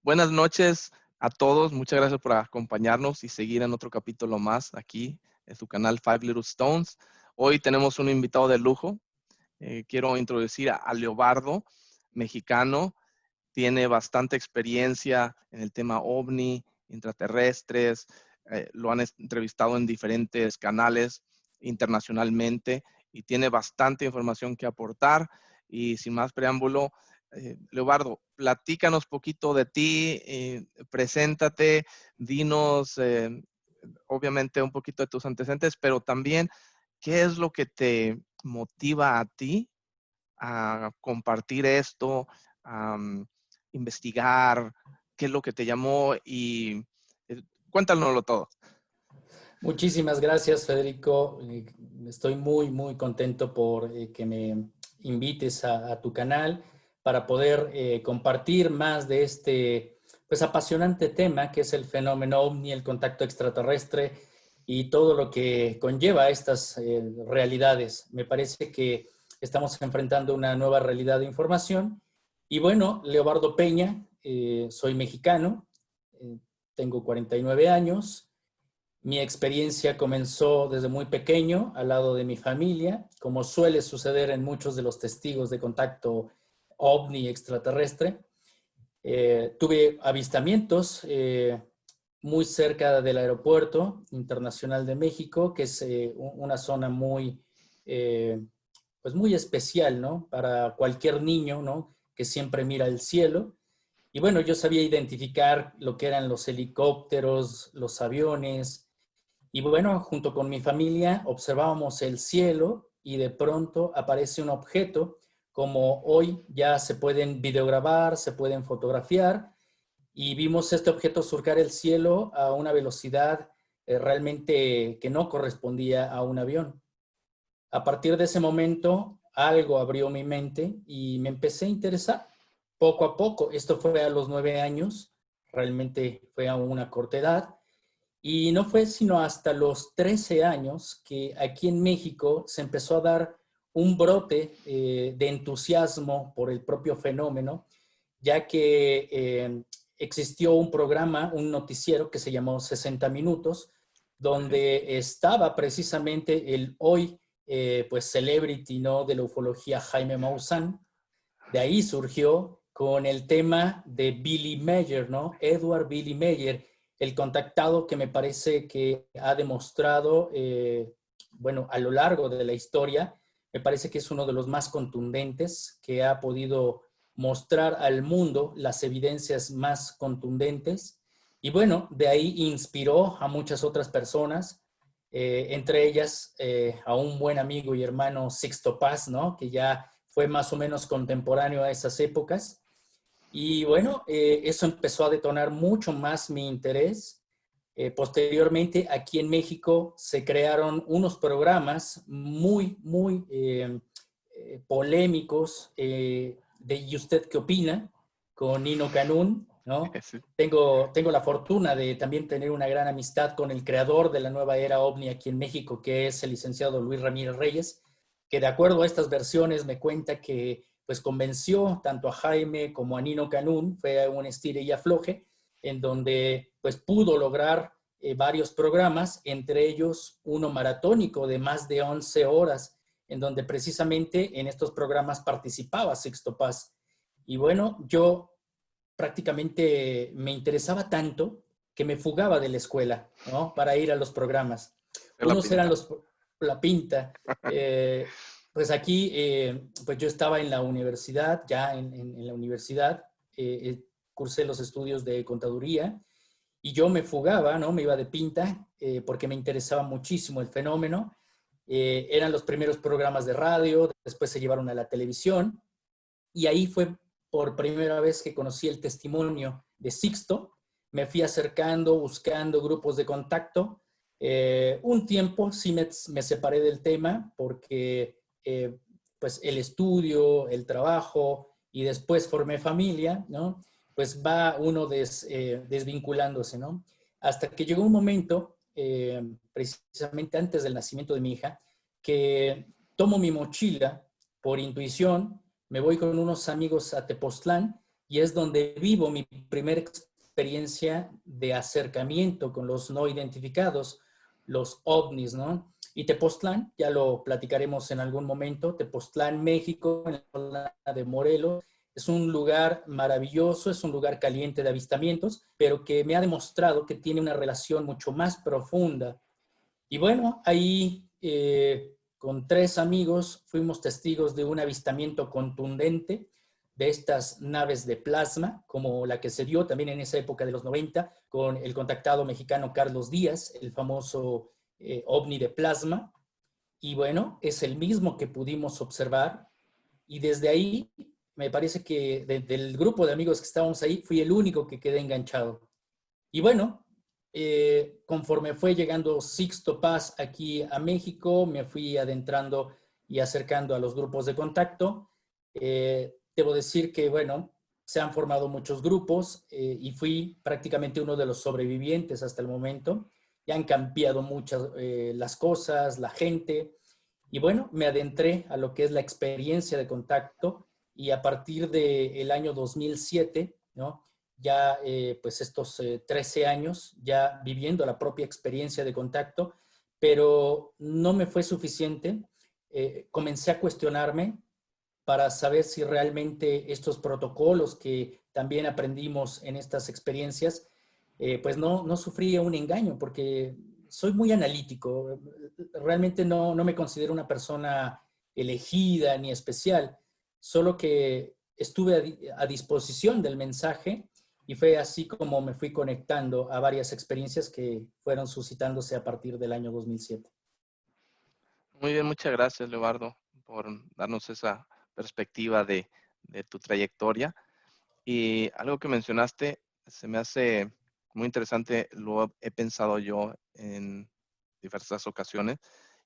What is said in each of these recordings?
Buenas noches a todos. Muchas gracias por acompañarnos y seguir en otro capítulo más aquí en su canal Five Little Stones. Hoy tenemos un invitado de lujo. Quiero introducir a Leobardo, mexicano. Tiene bastante experiencia en el tema OVNI, intraterrestres. Lo han entrevistado en diferentes canales internacionalmente y tiene bastante información que aportar. Y sin más preámbulo, Leobardo, platícanos poquito de ti, preséntate, dinos obviamente un poquito de tus antecedentes, pero también qué es lo que te motiva a ti a compartir esto, a investigar, qué es lo que te llamó y cuéntanoslo todo. Muchísimas gracias, Federico. Estoy muy contento por que me invites a tu canal para poder compartir más de este pues, apasionante tema que es el fenómeno OVNI, el contacto extraterrestre y todo lo que conlleva estas realidades. Me parece que estamos enfrentando una nueva realidad de información. Y bueno, Leobardo Peña, soy mexicano, tengo 49 años. Mi experiencia comenzó desde muy pequeño, al lado de mi familia, como suele suceder en muchos de los testigos de contacto ovni extraterrestre. Tuve avistamientos muy cerca del Aeropuerto Internacional de México, que es una zona pues muy especial, ¿no? Para cualquier niño, ¿no? Que siempre mira el cielo. Y bueno, yo sabía identificar lo que eran los helicópteros, los aviones. Y bueno, junto con mi familia observábamos el cielo y de pronto aparece un objeto, como hoy ya se pueden videograbar, se pueden fotografiar, y vimos este objeto surcar el cielo a una velocidad realmente que no correspondía a un avión. A partir de ese momento, algo abrió mi mente y me empecé a interesar poco a poco. Esto fue a los 9 años, realmente fue a una corta edad. Y no fue sino hasta los 13 años que aquí en México se empezó a dar un brote de entusiasmo por el propio fenómeno, ya que existió un programa, un noticiero que se llamó 60 Minutos, donde estaba precisamente el hoy pues celebrity, ¿no?, de la ufología, Jaime Maussan. De ahí surgió con el tema de Billy Mayer, ¿no? Edward Billy Mayer, el contactado que me parece que ha demostrado, bueno, a lo largo de la historia, me parece que es uno de los más contundentes, que ha podido mostrar al mundo las evidencias más contundentes. Y bueno, de ahí inspiró a muchas otras personas, entre ellas a un buen amigo y hermano Sixto Paz, ¿no?, que ya fue más o menos contemporáneo a esas épocas. Y bueno, eso empezó a detonar mucho más mi interés. Posteriormente, aquí en México se crearon unos programas muy polémicos de ¿Y usted qué opina?, con Nino Canún, ¿no? Sí. Tengo la fortuna de también tener una gran amistad con el creador de la nueva era OVNI aquí en México, que es el licenciado Luis Ramírez Reyes, que de acuerdo a estas versiones me cuenta que pues convenció tanto a Jaime como a Nino Canún, fue un estire y afloje, en donde pues pudo lograr varios programas, entre ellos uno maratónico de más de 11 horas, en donde precisamente en estos programas participaba Sixto Paz. Y bueno, yo prácticamente me interesaba tanto que me fugaba de la escuela, ¿no?, para ir a los programas. Es la Unos eran pinta. la pinta. Pues aquí, pues yo estaba en la universidad, ya en la universidad, cursé los estudios de contaduría y yo me fugaba, ¿no? Me iba de pinta porque me interesaba muchísimo el fenómeno. Eran los primeros programas de radio, después se llevaron a la televisión y ahí fue por primera vez que conocí el testimonio de Sixto. Me fui acercando, buscando grupos de contacto. Un tiempo sí me separé del tema porque pues el estudio, el trabajo y después formé familia, ¿no? Pues va uno desvinculándose, ¿no? Hasta que llegó un momento, precisamente antes del nacimiento de mi hija, que tomo mi mochila por intuición, me voy con unos amigos a Tepoztlán y es donde vivo mi primera experiencia de acercamiento con los no identificados, los ovnis, ¿no? Y Tepoztlán, ya lo platicaremos en algún momento, Tepoztlán, México, en la zona de Morelos, es un lugar maravilloso, es un lugar caliente de avistamientos, pero que me ha demostrado que tiene una relación mucho más profunda. Y bueno, ahí con 3 amigos fuimos testigos de un avistamiento contundente de estas naves de plasma, como la que se dio también en esa época de los 90 con el contactado mexicano Carlos Díaz, el famoso ovni de plasma. Y bueno, es el mismo que pudimos observar. Y desde ahí, me parece que del grupo de amigos que estábamos ahí, fui el único que quedé enganchado. Y bueno, conforme fue llegando Sixto Paz aquí a México, me fui adentrando y acercando a los grupos de contacto. Debo decir que, bueno, se han formado muchos grupos y fui prácticamente uno de los sobrevivientes hasta el momento. Ya han cambiado muchas las cosas, la gente. Y bueno, me adentré a lo que es la experiencia de contacto y a partir del año 2007, ¿no? Ya pues estos 13 años ya viviendo la propia experiencia de contacto, pero no me fue suficiente. Comencé a cuestionarme para saber si realmente estos protocolos que también aprendimos en estas experiencias, pues no sufrí un engaño, porque soy muy analítico. Realmente no me considero una persona elegida ni especial, solo que estuve a disposición del mensaje y fue así como me fui conectando a varias experiencias que fueron suscitándose a partir del año 2007. Muy bien, muchas gracias, Leobardo, por darnos esa perspectiva de tu trayectoria. Y algo que mencionaste se me hace muy interesante, lo he pensado yo en diversas ocasiones,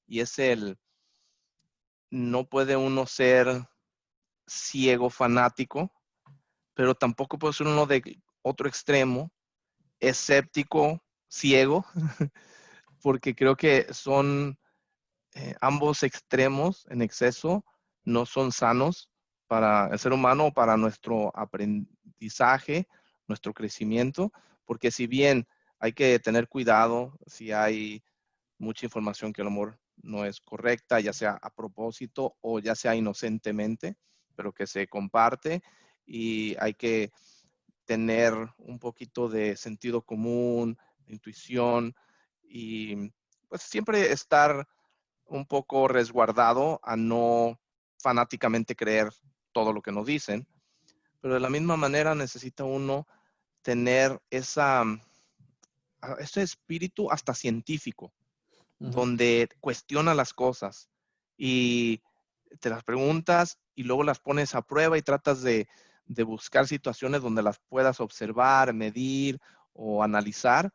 y es no puede uno ser ciego fanático, pero tampoco puede ser uno de otro extremo, escéptico, ciego, porque creo que son ambos extremos en exceso no son sanos para el ser humano o para nuestro aprendizaje, nuestro crecimiento, porque si bien hay que tener cuidado si hay mucha información que a lo mejor no es correcta, ya sea a propósito o ya sea inocentemente, pero que se comparte y hay que tener un poquito de sentido común, intuición y pues siempre estar un poco resguardado a no fanáticamente creer todo lo que nos dicen, pero de la misma manera necesita uno tener ese espíritu hasta científico, Uh -huh. donde cuestiona las cosas y te las preguntas y luego las pones a prueba y tratas de buscar situaciones donde las puedas observar, medir o analizar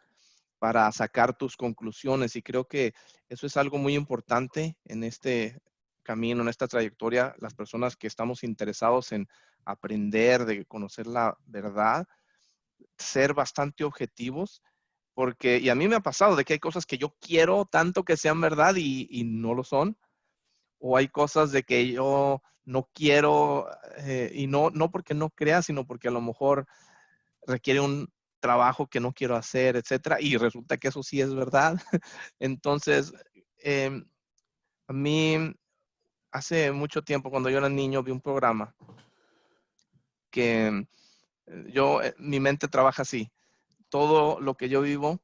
para sacar tus conclusiones. Y creo que eso es algo muy importante en este camino, en esta trayectoria, las personas que estamos interesados en aprender, de conocer la verdad, ser bastante objetivos, porque, y a mí me ha pasado de que hay cosas que yo quiero tanto que sean verdad y no lo son, o hay cosas de que yo no quiero y no porque no crea, sino porque a lo mejor requiere un trabajo que no quiero hacer, etcétera, y resulta que eso sí es verdad. Entonces, eh, a mí hace mucho tiempo, cuando yo era niño, vi un programa que mi mente trabaja así. Todo lo que yo vivo,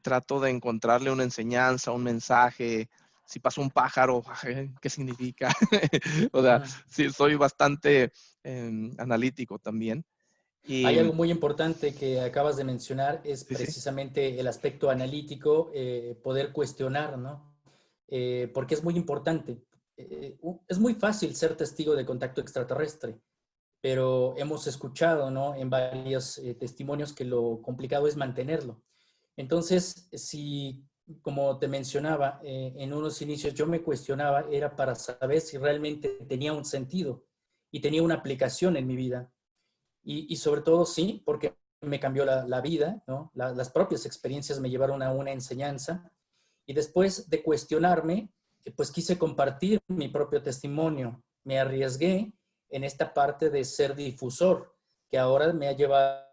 trato de encontrarle una enseñanza, un mensaje. Si pasa un pájaro, ¿qué significa? O Uh sea, -huh. sí, soy bastante analítico también. Hay Y algo muy importante que acabas de mencionar, es sí, sí, precisamente el aspecto analítico, poder cuestionar, ¿no? Porque es muy importante. Es muy fácil ser testigo de contacto extraterrestre, pero hemos escuchado, ¿no? En varios testimonios que lo complicado es mantenerlo. Entonces, si, como te mencionaba, en unos inicios yo me cuestionaba, era para saber si realmente tenía un sentido y tenía una aplicación en mi vida. Y sobre todo sí, porque me cambió la vida, ¿no? Las propias experiencias me llevaron a una enseñanza. Y después de cuestionarme, pues quise compartir mi propio testimonio. Me arriesgué en esta parte de ser difusor, que ahora me ha llevado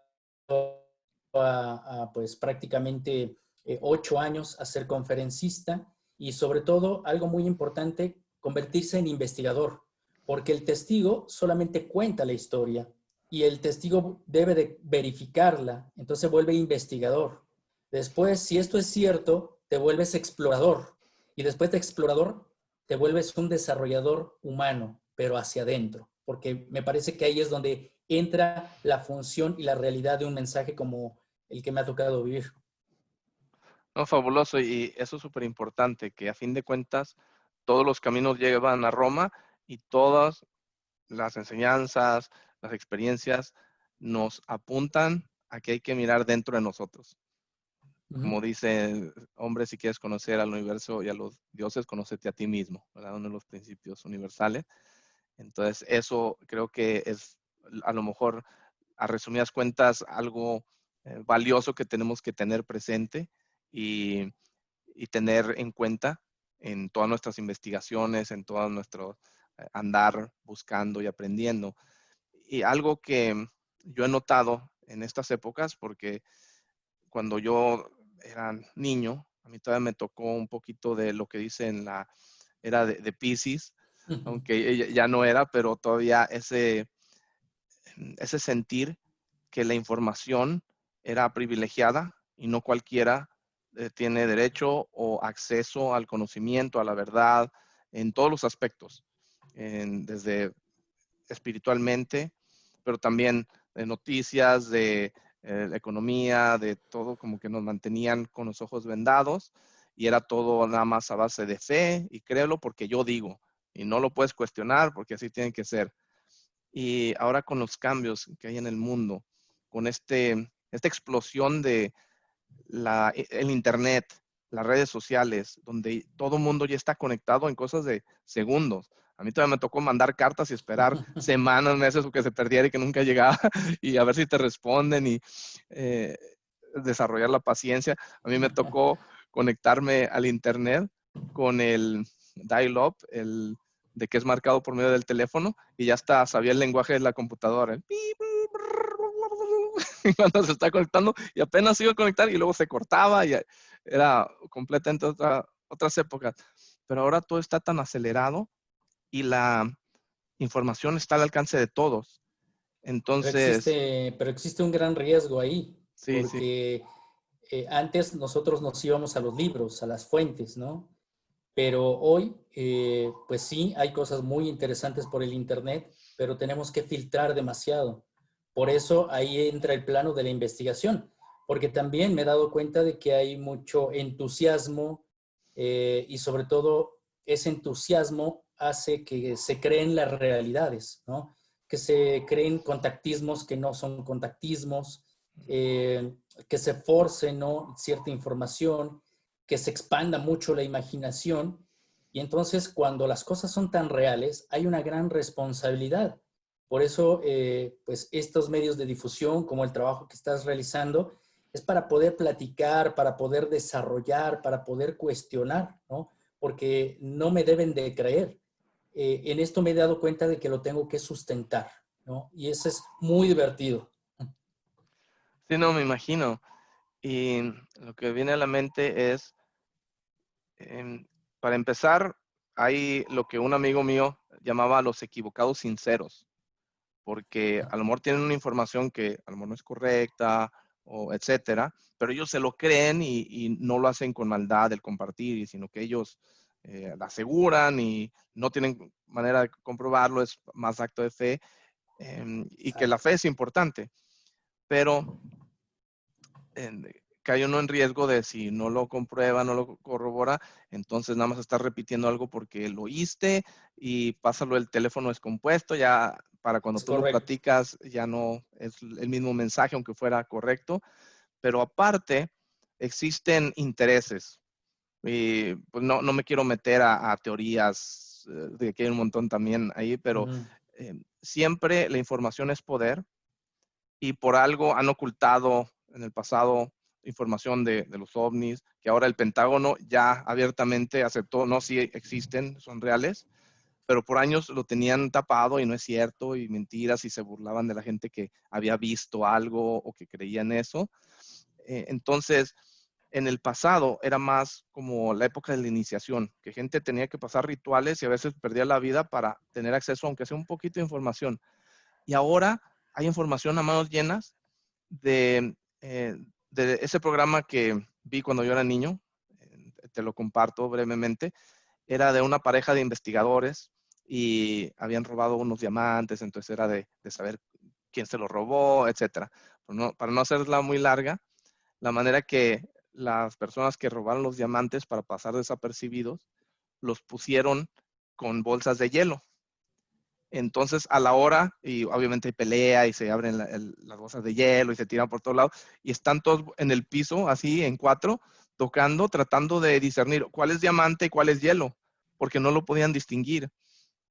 pues prácticamente 8 años a ser conferencista y sobre todo algo muy importante, convertirse en investigador, porque el testigo solamente cuenta la historia y el testigo debe de verificarla, entonces vuelve investigador. Después, si esto es cierto, te vuelves explorador y después de explorador te vuelves un desarrollador humano, pero hacia adentro, porque me parece que ahí es donde entra la función y la realidad de un mensaje como el que me ha tocado vivir. No, fabuloso. Y eso es súper importante, que a fin de cuentas todos los caminos llevan a Roma y todas las enseñanzas, las experiencias nos apuntan a que hay que mirar dentro de nosotros. Como dice, hombre, si quieres conocer al universo y a los dioses, conócete a ti mismo, ¿verdad? Uno de los principios universales. Entonces, eso creo que es a lo mejor, a resumidas cuentas, algo valioso que tenemos que tener presente y, y tener en cuenta en todas nuestras investigaciones, en todo nuestro andar buscando y aprendiendo. Y algo que yo he notado en estas épocas, porque cuando yo era niño, a mí todavía me tocó un poquito de lo que dice en la era de Piscis, aunque ya no era, pero todavía ese sentir que la información era privilegiada y no cualquiera tiene derecho o acceso al conocimiento, a la verdad, en todos los aspectos, desde espiritualmente, pero también de noticias, de la economía, de todo, como que nos mantenían con los ojos vendados y era todo nada más a base de fe y créelo porque yo digo y no lo puedes cuestionar porque así tiene que ser. Y ahora con los cambios que hay en el mundo, con esta explosión de el Internet, las redes sociales, donde todo el mundo ya está conectado en cosas de segundos. A mí todavía me tocó mandar cartas y esperar semanas, meses o que se perdiera y que nunca llegaba y a ver si te responden y desarrollar la paciencia. A mí me tocó conectarme al Internet con el dial-up, el de que es marcado por medio del teléfono y ya hasta sabía el lenguaje de la computadora. El cuando se está conectando y apenas se iba a conectar y luego se cortaba y era completamente otras épocas. Pero ahora todo está tan acelerado y la información está al alcance de todos. Entonces, Pero existe un gran riesgo ahí, sí, sí. porque antes nosotros nos íbamos a los libros, a las fuentes, ¿no? Pero hoy, pues sí, hay cosas muy interesantes por el Internet, pero tenemos que filtrar demasiado. Por eso ahí entra el plano de la investigación, porque también me he dado cuenta de que hay mucho entusiasmo y sobre todo ese entusiasmo hace que se creen las realidades, ¿no? Que se creen contactismos que no son contactismos, que se force, ¿no? Cierta información, que se expanda mucho la imaginación. Y entonces cuando las cosas son tan reales, hay una gran responsabilidad. Por eso, pues estos medios de difusión, como el trabajo que estás realizando, es para poder platicar, para poder desarrollar, para poder cuestionar, ¿no? Porque no me deben de creer. En esto me he dado cuenta de que lo tengo que sustentar, ¿no? Y eso es muy divertido. Sí, no, me imagino. Y lo que viene a la mente es, eh, para empezar, hay lo que un amigo mío llamaba los equivocados sinceros, porque a lo mejor tienen una información que a lo mejor no es correcta o etcétera, pero ellos se lo creen y no lo hacen con maldad del compartir, sino que ellos la aseguran y no tienen manera de comprobarlo, es más acto de fe y que la Exacto. fe es importante, pero cae uno en riesgo de si no lo comprueba, no lo corrobora, entonces nada más estás repitiendo algo porque lo oíste y pásalo el teléfono descompuesto, ya para cuando Es tú lo correcto. platicas ya no es el mismo mensaje, aunque fuera correcto, pero aparte existen intereses. Y pues no me quiero meter a teorías de que hay un montón también ahí, pero siempre la información es poder y por algo han ocultado en el pasado información de los ovnis, que ahora el Pentágono ya abiertamente aceptó, no, sí existen, son reales, pero por años lo tenían tapado y no es cierto, y mentiras, y se burlaban de la gente que había visto algo o que creía en eso. Entonces, en el pasado era más como la época de la iniciación, que gente tenía que pasar rituales y a veces perdía la vida para tener acceso, aunque sea un poquito de información. Y ahora hay información a manos llenas de ese programa que vi cuando yo era niño. Te lo comparto brevemente. Era de una pareja de investigadores y habían robado unos diamantes, entonces era de saber quién se los robó, etcétera. Para no hacerla muy larga, la manera que las personas que robaron los diamantes para pasar desapercibidos, los pusieron con bolsas de hielo. Entonces, a la hora, y obviamente hay pelea y se abren las bolsas de hielo y se tiran por todos lados, y están todos en el piso, así en cuatro, tocando, tratando de discernir cuál es diamante y cuál es hielo, porque no lo podían distinguir.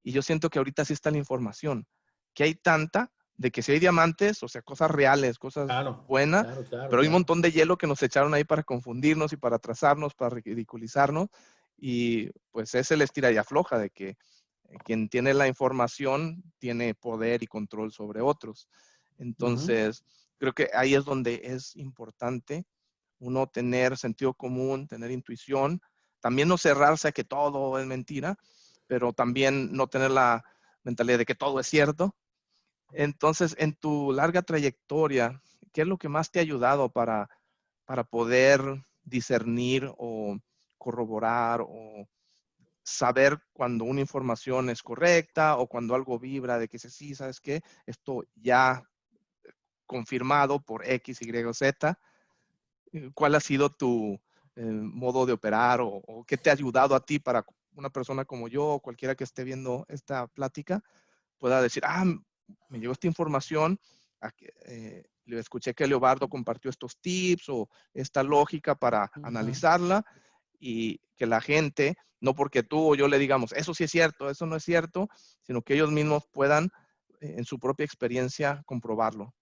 Y yo siento que ahorita sí está la información, que hay tanta de que si hay diamantes, o sea, cosas reales, cosas Claro, buenas, claro, claro, pero hay un claro. montón de hielo que nos echaron ahí para confundirnos y para atrasarnos, para ridiculizarnos, y pues es el estira y afloja de que quien tiene la información tiene poder y control sobre otros. Ujú, Entonces, creo que ahí es donde es importante uno tener sentido común, tener intuición, también no cerrarse a que todo es mentira, pero también no tener la mentalidad de que todo es cierto. Entonces, en tu larga trayectoria, ¿qué es lo que más te ha ayudado para poder discernir o corroborar o saber cuando una información es correcta o cuando algo vibra de que sí, ¿sabes qué? Esto ya confirmado por X, Y o Z. ¿Cuál ha sido tu modo de operar o qué te ha ayudado a ti para una persona como yo o cualquiera que esté viendo esta plática pueda decir, me llegó esta información, le escuché que Leobardo compartió estos tips o esta lógica para ujú. analizarla y que la gente, no porque tú o yo le digamos, eso sí es cierto, eso no es cierto, sino que ellos mismos puedan en su propia experiencia comprobarlo.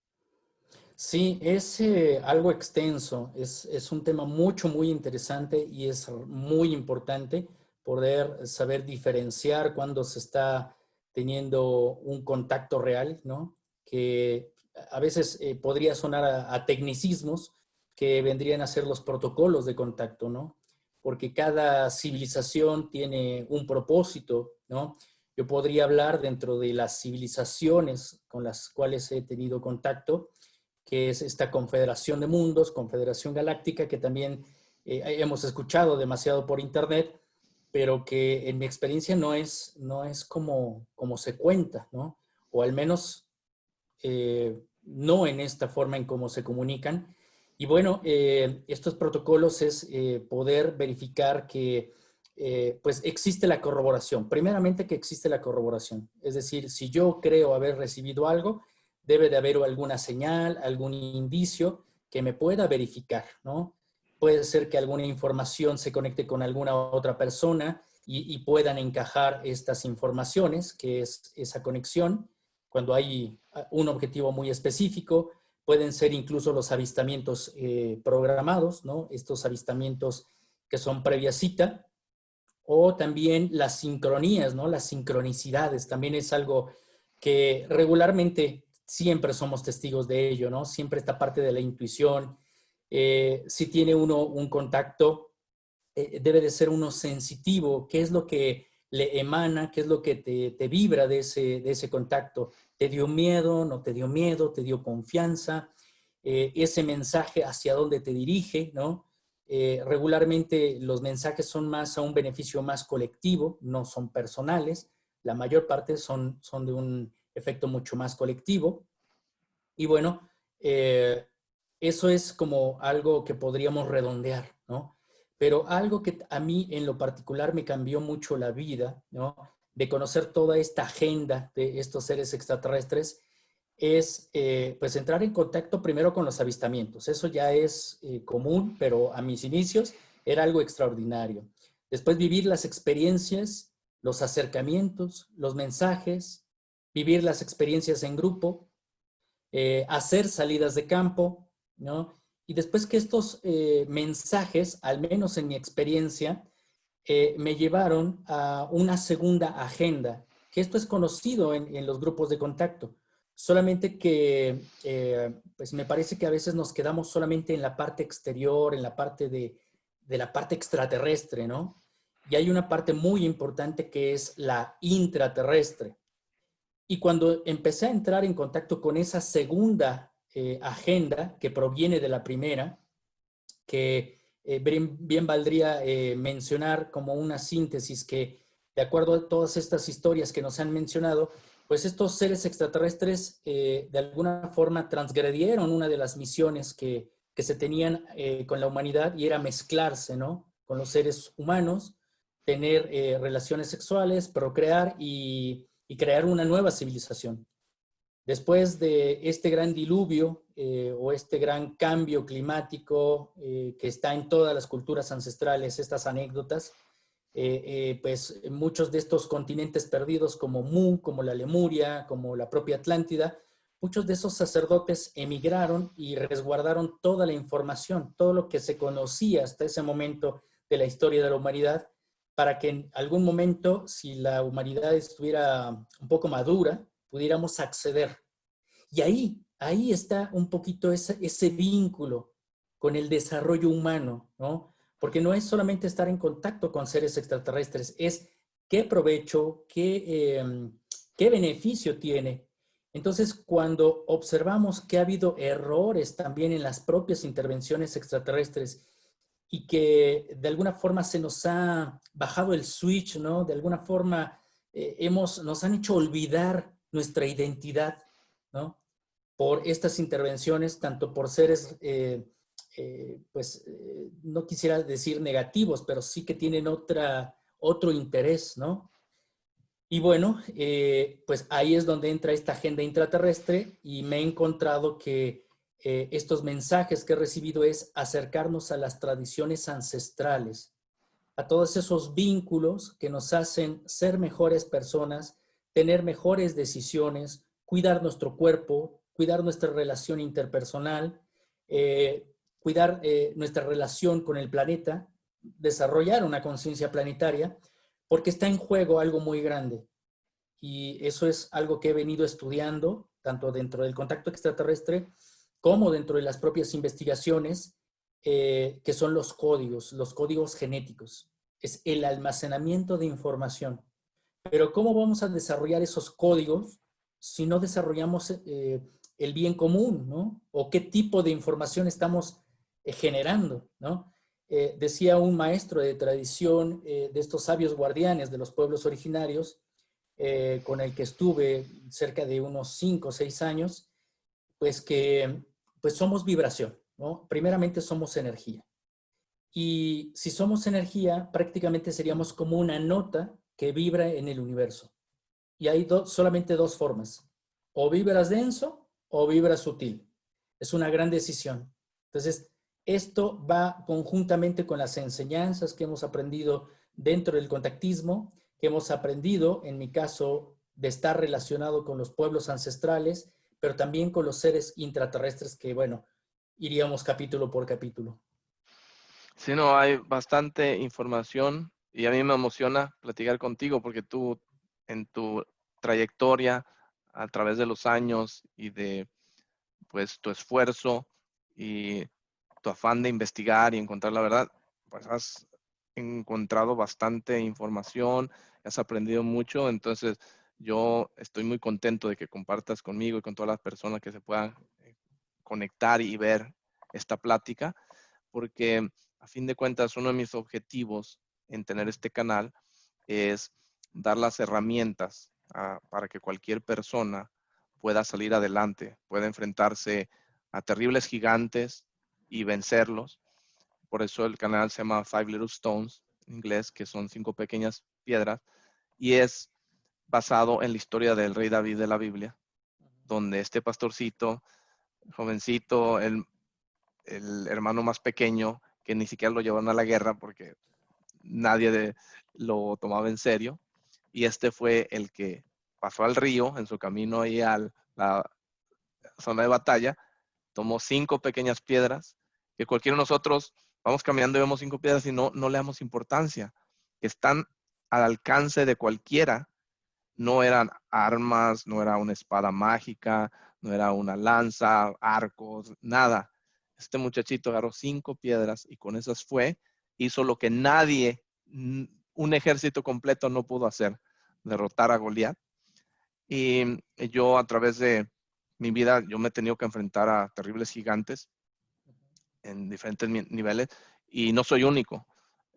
Sí, es algo extenso, es un tema muy interesante y es muy importante poder saber diferenciar cuando se está teniendo un contacto real, ¿no? Que a veces podría sonar a tecnicismos que vendrían a ser los protocolos de contacto, ¿no? Porque cada civilización tiene un propósito, ¿no? Yo podría hablar dentro de las civilizaciones con las cuales he tenido contacto, que es esta Confederación de Mundos, Confederación Galáctica, que también hemos escuchado demasiado por internet, pero que en mi experiencia no es como se cuenta, ¿no? O al menos no en esta forma en cómo se comunican. Y bueno, estos protocolos es poder verificar que pues existe la corroboración. Primeramente que existe la corroboración. Es decir, si yo creo haber recibido algo, debe de haber alguna señal, algún indicio que me pueda verificar, ¿no? Puede ser que alguna información se conecte con alguna otra persona y puedan encajar estas informaciones, que es esa conexión cuando hay un objetivo muy específico. Pueden ser incluso los avistamientos programados, ¿no? Estos avistamientos que son previa cita, o también las sincronías, ¿no? Las sincronicidades también es algo que regularmente siempre somos testigos de ello, ¿no? Siempre esta parte de la intuición. Si tiene uno un contacto, debe de ser uno sensitivo, qué es lo que le emana, qué es lo que te vibra de ese contacto. ¿Te dio miedo? ¿No te dio miedo? ¿Te dio confianza? Ese mensaje hacia dónde te dirige, ¿no? Regularmente los mensajes son más a un beneficio más colectivo, no son personales. La mayor parte son de un efecto mucho más colectivo. Y bueno, eso es como algo que podríamos redondear, ¿no? Pero algo que a mí en lo particular me cambió mucho la vida, ¿no? De conocer toda esta agenda de estos seres extraterrestres, es pues entrar en contacto primero con los avistamientos. Eso ya es común, pero a mis inicios era algo extraordinario. Después vivir las experiencias, los acercamientos, los mensajes, vivir las experiencias en grupo, hacer salidas de campo, ¿no? Y después que estos mensajes, al menos en mi experiencia, me llevaron a una segunda agenda, que esto es conocido en los grupos de contacto, solamente que pues me parece que a veces nos quedamos solamente en la parte exterior, en la parte de la parte extraterrestre, ¿no? Y hay una parte muy importante que es la intraterrestre. Y cuando empecé a entrar en contacto con esa segunda agenda que proviene de la primera, que bien valdría mencionar como una síntesis que, de acuerdo a todas estas historias que nos han mencionado, pues estos seres extraterrestres de alguna forma transgredieron una de las misiones que se tenían con la humanidad y era mezclarse, ¿no? Con los seres humanos, tener relaciones sexuales, procrear y crear una nueva civilización. Después de este gran diluvio o este gran cambio climático que está en todas las culturas ancestrales, estas anécdotas, pues muchos de estos continentes perdidos como Mu, como la Lemuria, como la propia Atlántida, muchos de esos sacerdotes emigraron y resguardaron toda la información, todo lo que se conocía hasta ese momento de la historia de la humanidad, para que en algún momento, si la humanidad estuviera un poco madura, pudiéramos acceder. Y ahí está un poquito ese vínculo con el desarrollo humano, ¿no? Porque no es solamente estar en contacto con seres extraterrestres, es qué provecho, qué beneficio tiene. Entonces, cuando observamos que ha habido errores también en las propias intervenciones extraterrestres y que de alguna forma se nos ha bajado el switch, ¿no? De alguna forma nos han hecho olvidar nuestra identidad, ¿no? Por estas intervenciones, tanto por seres, no quisiera decir negativos, pero sí que tienen otro interés, ¿no? Y bueno, pues ahí es donde entra esta agenda intraterrestre y me he encontrado que estos mensajes que he recibido es acercarnos a las tradiciones ancestrales, a todos esos vínculos que nos hacen ser mejores personas, tener mejores decisiones, cuidar nuestro cuerpo, cuidar nuestra relación interpersonal, cuidar nuestra relación con el planeta, desarrollar una conciencia planetaria, porque está en juego algo muy grande. Y eso es algo que he venido estudiando, tanto dentro del contacto extraterrestre como dentro de las propias investigaciones, que son los códigos genéticos. Es el almacenamiento de información. Pero ¿cómo vamos a desarrollar esos códigos si no desarrollamos el bien común, ¿no? O qué tipo de información estamos generando, ¿no? Decía un maestro de tradición de estos sabios guardianes de los pueblos originarios, con el que estuve cerca de unos 5 o 6 años, pues que pues somos vibración, ¿no? Primeramente somos energía. Y si somos energía, prácticamente seríamos como una nota que vibra en el universo. Y hay solamente dos formas. O vibras denso o vibras sutil. Es una gran decisión. Entonces, esto va conjuntamente con las enseñanzas que hemos aprendido dentro del contactismo, que hemos aprendido, en mi caso, de estar relacionado con los pueblos ancestrales, pero también con los seres intraterrestres que, bueno, iríamos capítulo por capítulo. Sí, no, hay bastante información y a mí me emociona platicar contigo porque tú en tu trayectoria a través de los años y de pues tu esfuerzo y tu afán de investigar y encontrar la verdad, pues has encontrado bastante información, has aprendido mucho, entonces yo estoy muy contento de que compartas conmigo y con todas las personas que se puedan conectar y ver esta plática, porque a fin de cuentas uno de mis objetivos en tener este canal es dar las herramientas para que cualquier persona pueda salir adelante, pueda enfrentarse a terribles gigantes y vencerlos. Por eso el canal se llama Five Little Stones, en inglés, que son 5 pequeñas piedras, y es basado en la historia del rey David de la Biblia, donde este pastorcito, jovencito, el hermano más pequeño, que ni siquiera lo llevaron a la guerra porque nadie lo tomaba en serio, y este fue el que pasó al río en su camino ahí a la zona de batalla, tomó 5 pequeñas piedras, que cualquiera de nosotros vamos caminando y vemos 5 piedras y no le damos importancia, que están al alcance de cualquiera. No eran armas, no era una espada mágica, no era una lanza, arcos, nada. Este muchachito agarró 5 piedras y con esas hizo lo que nadie, un ejército completo no pudo hacer, derrotar a Goliat. Y yo a través de mi vida, yo me he tenido que enfrentar a terribles gigantes en diferentes niveles y no soy único.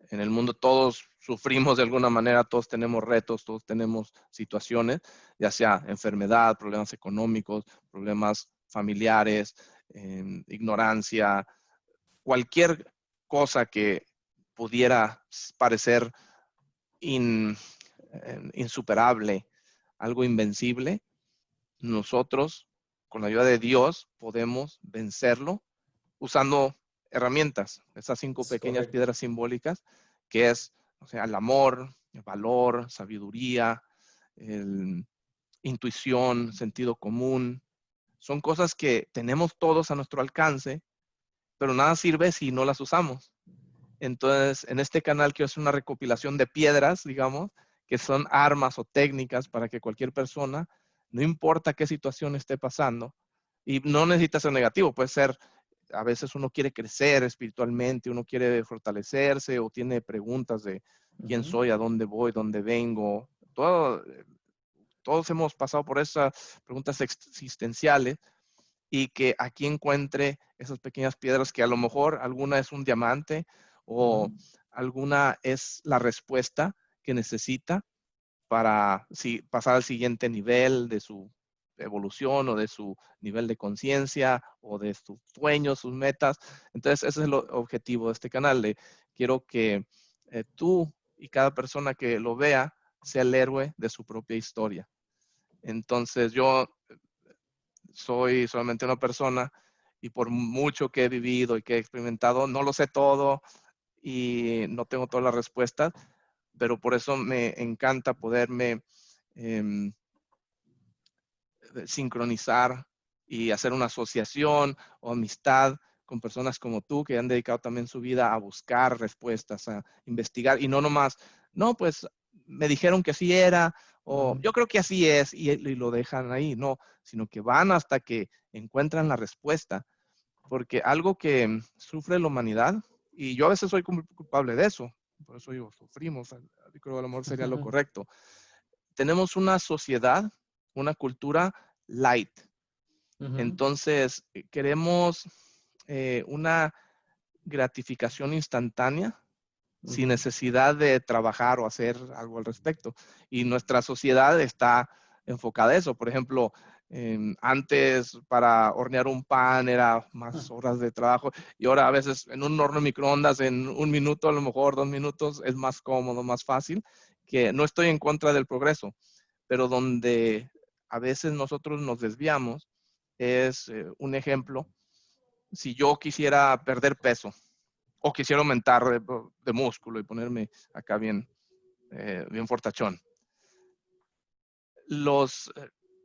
En el mundo todos sufrimos de alguna manera, todos tenemos retos, todos tenemos situaciones, ya sea enfermedad, problemas económicos, problemas familiares, ignorancia, cualquier cosa que pudiera parecer insuperable, algo invencible, nosotros, con la ayuda de Dios, podemos vencerlo usando herramientas, esas 5 Es pequeñas correcto. piedras simbólicas, que es, o sea, el amor, el valor, sabiduría, intuición, sentido común. Son cosas que tenemos todos a nuestro alcance, pero nada sirve si no las usamos. Entonces, en este canal quiero hacer una recopilación de piedras, digamos, que son armas o técnicas para que cualquier persona, no importa qué situación esté pasando, y no necesita ser negativo, puede ser, a veces uno quiere crecer espiritualmente, uno quiere fortalecerse o tiene preguntas de quién Ujú. soy, a dónde voy, dónde vengo. Todos hemos pasado por esas preguntas existenciales y que aquí encuentre esas pequeñas piedras que a lo mejor alguna es un diamante o Ujú. alguna es la respuesta que necesita para pasar al siguiente nivel de su evolución o de su nivel de conciencia o de sus sueños, sus metas. Entonces, ese es el objetivo de este canal. Quiero que tú y cada persona que lo vea sea el héroe de su propia historia. Entonces, yo soy solamente una persona y por mucho que he vivido y que he experimentado, no lo sé todo y no tengo todas las respuestas, pero por eso me encanta poderme eh, sincronizar y hacer una asociación o amistad con personas como tú que han dedicado también su vida a buscar respuestas, a investigar y no nomás, no, pues me dijeron que así era o Ujú. yo creo que así es y lo dejan ahí, no, sino que van hasta que encuentran la respuesta, porque algo que sufre la humanidad, y yo a veces soy culpable de eso, por eso digo, sufrimos, yo creo que a lo mejor sería lo correcto. Tenemos una sociedad, una cultura light. Ujú. Entonces, queremos una gratificación instantánea sin Ujú. necesidad de trabajar o hacer algo al respecto. Y nuestra sociedad está enfocada a eso. Por ejemplo, antes para hornear un pan era más horas de trabajo y ahora a veces en un horno de microondas en 1 minuto, a lo mejor 2 minutos, es más cómodo, más fácil, que no estoy en contra del progreso, pero donde a veces nosotros nos desviamos es un ejemplo. Si yo quisiera perder peso o quisiera aumentar de músculo y ponerme acá bien fortachón, los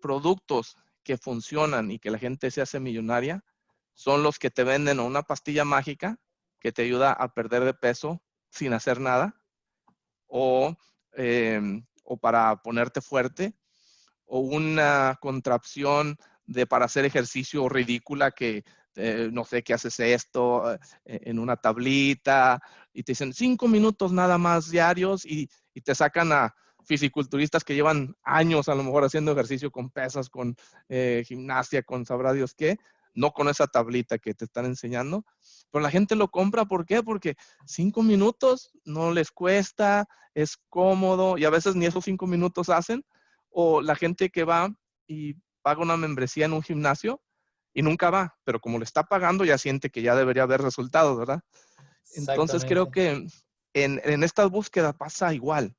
productos que funcionan y que la gente se hace millonaria son los que te venden una pastilla mágica que te ayuda a perder de peso sin hacer nada o para ponerte fuerte o una contracción para hacer ejercicio ridícula que no sé qué haces esto en una tablita y te dicen 5 minutos nada más diarios y te sacan a fisiculturistas que llevan años a lo mejor haciendo ejercicio con pesas, con gimnasia, con sabrá Dios qué, no con esa tablita que te están enseñando. Pero la gente lo compra, ¿por qué? Porque 5 minutos no les cuesta, es cómodo y a veces ni esos 5 minutos hacen. O la gente que va y paga una membresía en un gimnasio y nunca va, pero como le está pagando ya siente que ya debería haber resultados, ¿verdad? Entonces creo Exactamente. que en estas búsquedas pasa igual.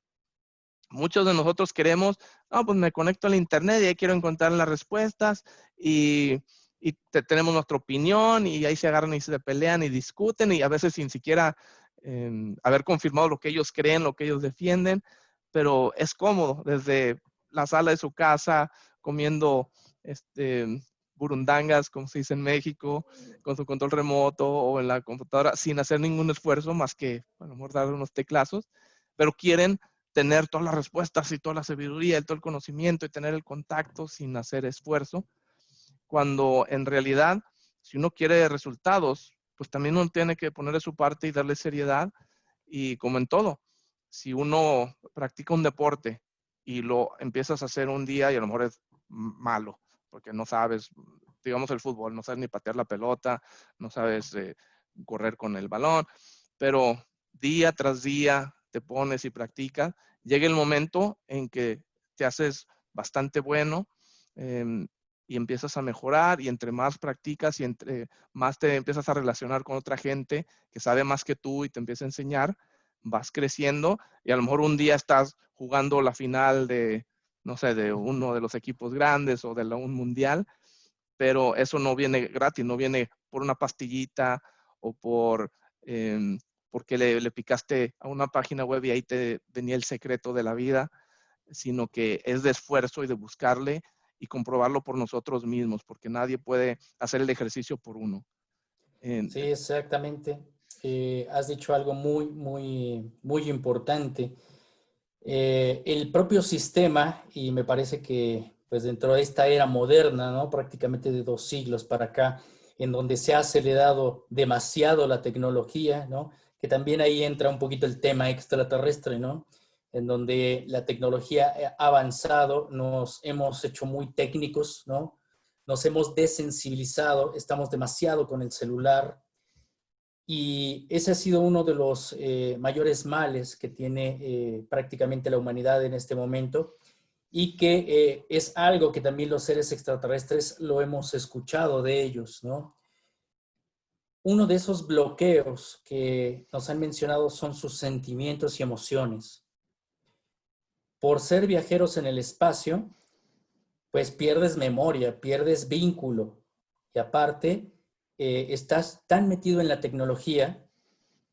Muchos de nosotros queremos, no, pues me conecto al internet y ahí quiero encontrar las respuestas y tenemos nuestra opinión y ahí se agarran y se pelean y discuten y a veces sin siquiera haber confirmado lo que ellos creen, lo que ellos defienden, pero es cómodo desde la sala de su casa comiendo burundangas, como se dice en México, con su control remoto o en la computadora sin hacer ningún esfuerzo más que a lo mejor dar unos teclazos, pero quieren tener todas las respuestas y toda la sabiduría y todo el conocimiento y tener el contacto sin hacer esfuerzo, cuando en realidad, si uno quiere resultados, pues también uno tiene que poner de su parte y darle seriedad. Y como en todo, si uno practica un deporte y lo empiezas a hacer un día y a lo mejor es malo, porque no sabes, digamos el fútbol, no sabes ni patear la pelota, no sabes correr con el balón, pero día tras día te pones y practicas, llega el momento en que te haces bastante bueno, y empiezas a mejorar, y entre más practicas y entre más te empiezas a relacionar con otra gente que sabe más que tú y te empieza a enseñar, vas creciendo, y a lo mejor un día estás jugando la final de, no sé, de uno de los equipos grandes o de un mundial, pero eso no viene gratis, no viene por una pastillita o porque le picaste a una página web y ahí te venía el secreto de la vida, sino que es de esfuerzo y de buscarle y comprobarlo por nosotros mismos, porque nadie puede hacer el ejercicio por uno. Sí, exactamente. Has dicho algo muy importante. El propio sistema, y me parece que pues dentro de esta era moderna, ¿no? Prácticamente de 2 siglos para acá, en donde se ha acelerado demasiado la tecnología, ¿no? Que también ahí entra un poquito el tema extraterrestre, ¿no? En donde la tecnología ha avanzado, nos hemos hecho muy técnicos, ¿no? Nos hemos desensibilizado, estamos demasiado con el celular, y ese ha sido uno de los mayores males que tiene prácticamente la humanidad en este momento, y que es algo que también los seres extraterrestres lo hemos escuchado de ellos, ¿no? Uno de esos bloqueos que nos han mencionado son sus sentimientos y emociones. Por ser viajeros en el espacio, pues pierdes memoria, pierdes vínculo, y aparte estás tan metido en la tecnología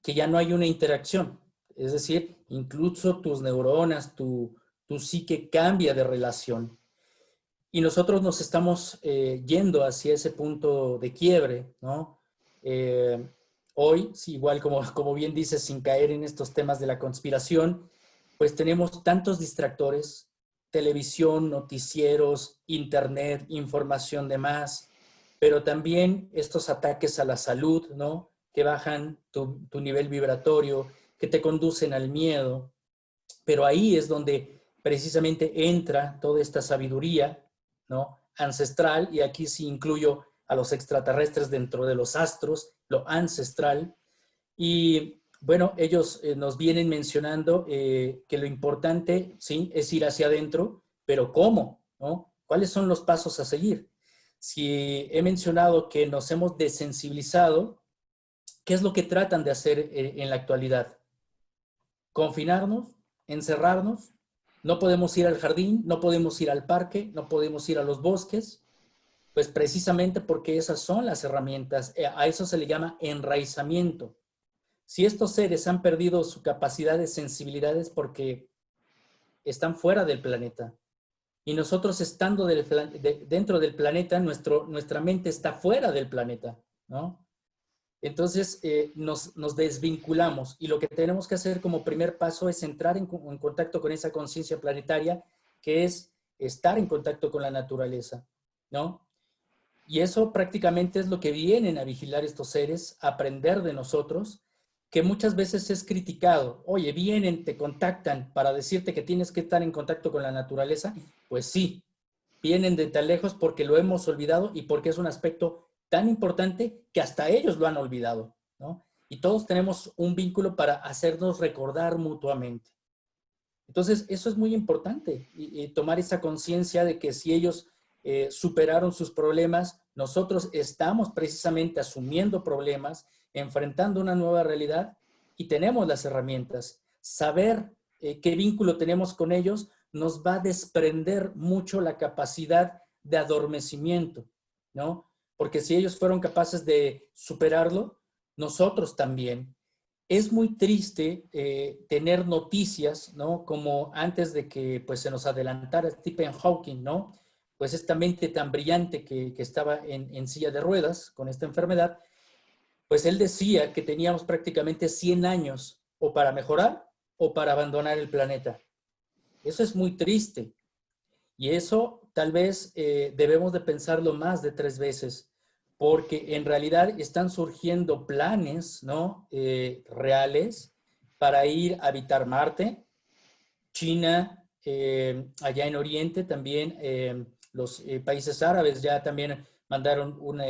que ya no hay una interacción. Es decir, incluso tus neuronas, tu psique cambia de relación. Y nosotros nos estamos yendo hacia ese punto de quiebre, ¿no? Eh, Hoy, sí, igual como bien dices, sin caer en estos temas de la conspiración, pues tenemos tantos distractores: televisión, noticieros, internet, información de más, pero también estos ataques a la salud, ¿no? Que bajan tu nivel vibratorio, que te conducen al miedo. Pero ahí es donde precisamente entra toda esta sabiduría, ¿no? Ancestral, y aquí sí incluyo a los extraterrestres dentro de los astros, lo ancestral. Y bueno, ellos nos vienen mencionando que lo importante, sí, es ir hacia adentro, pero ¿cómo? ¿No? ¿Cuáles son los pasos a seguir? Si he mencionado que nos hemos desensibilizado, ¿qué es lo que tratan de hacer en la actualidad? Confinarnos, encerrarnos, no podemos ir al jardín, no podemos ir al parque, no podemos ir a los bosques, pues precisamente porque esas son las herramientas. A eso se le llama enraizamiento. Si estos seres han perdido su capacidad de sensibilidad es porque están fuera del planeta. Y nosotros estando dentro del planeta, nuestra mente está fuera del planeta, ¿no? Entonces nos desvinculamos, y lo que tenemos que hacer como primer paso es entrar en contacto con esa conciencia planetaria, que es estar en contacto con la naturaleza, ¿no? Y eso prácticamente es lo que vienen a vigilar estos seres, a aprender de nosotros, que muchas veces es criticado. Oye, vienen, te contactan para decirte que tienes que estar en contacto con la naturaleza. Pues sí, vienen de tan lejos porque lo hemos olvidado y porque es un aspecto tan importante que hasta ellos lo han olvidado, ¿no? Y todos tenemos un vínculo para hacernos recordar mutuamente. Entonces, eso es muy importante, y tomar esa conciencia de que si ellos superaron sus problemas, nosotros estamos precisamente asumiendo problemas, enfrentando una nueva realidad, y tenemos las herramientas. Saber qué vínculo tenemos con ellos nos va a desprender mucho la capacidad de adormecimiento, ¿no? Porque si ellos fueron capaces de superarlo, nosotros también. Es muy triste tener noticias, ¿no? Como antes de que pues, se nos adelantara Stephen Hawking, ¿no? Pues esta mente tan brillante que estaba en silla de ruedas con esta enfermedad, pues él decía que teníamos prácticamente 100 años o para mejorar o para abandonar el planeta. Eso es muy triste. Y eso tal vez debemos de pensarlo más de 3 veces, porque en realidad están surgiendo planes, ¿no? Reales para ir a habitar Marte, China, allá en Oriente también, los países árabes ya también mandaron un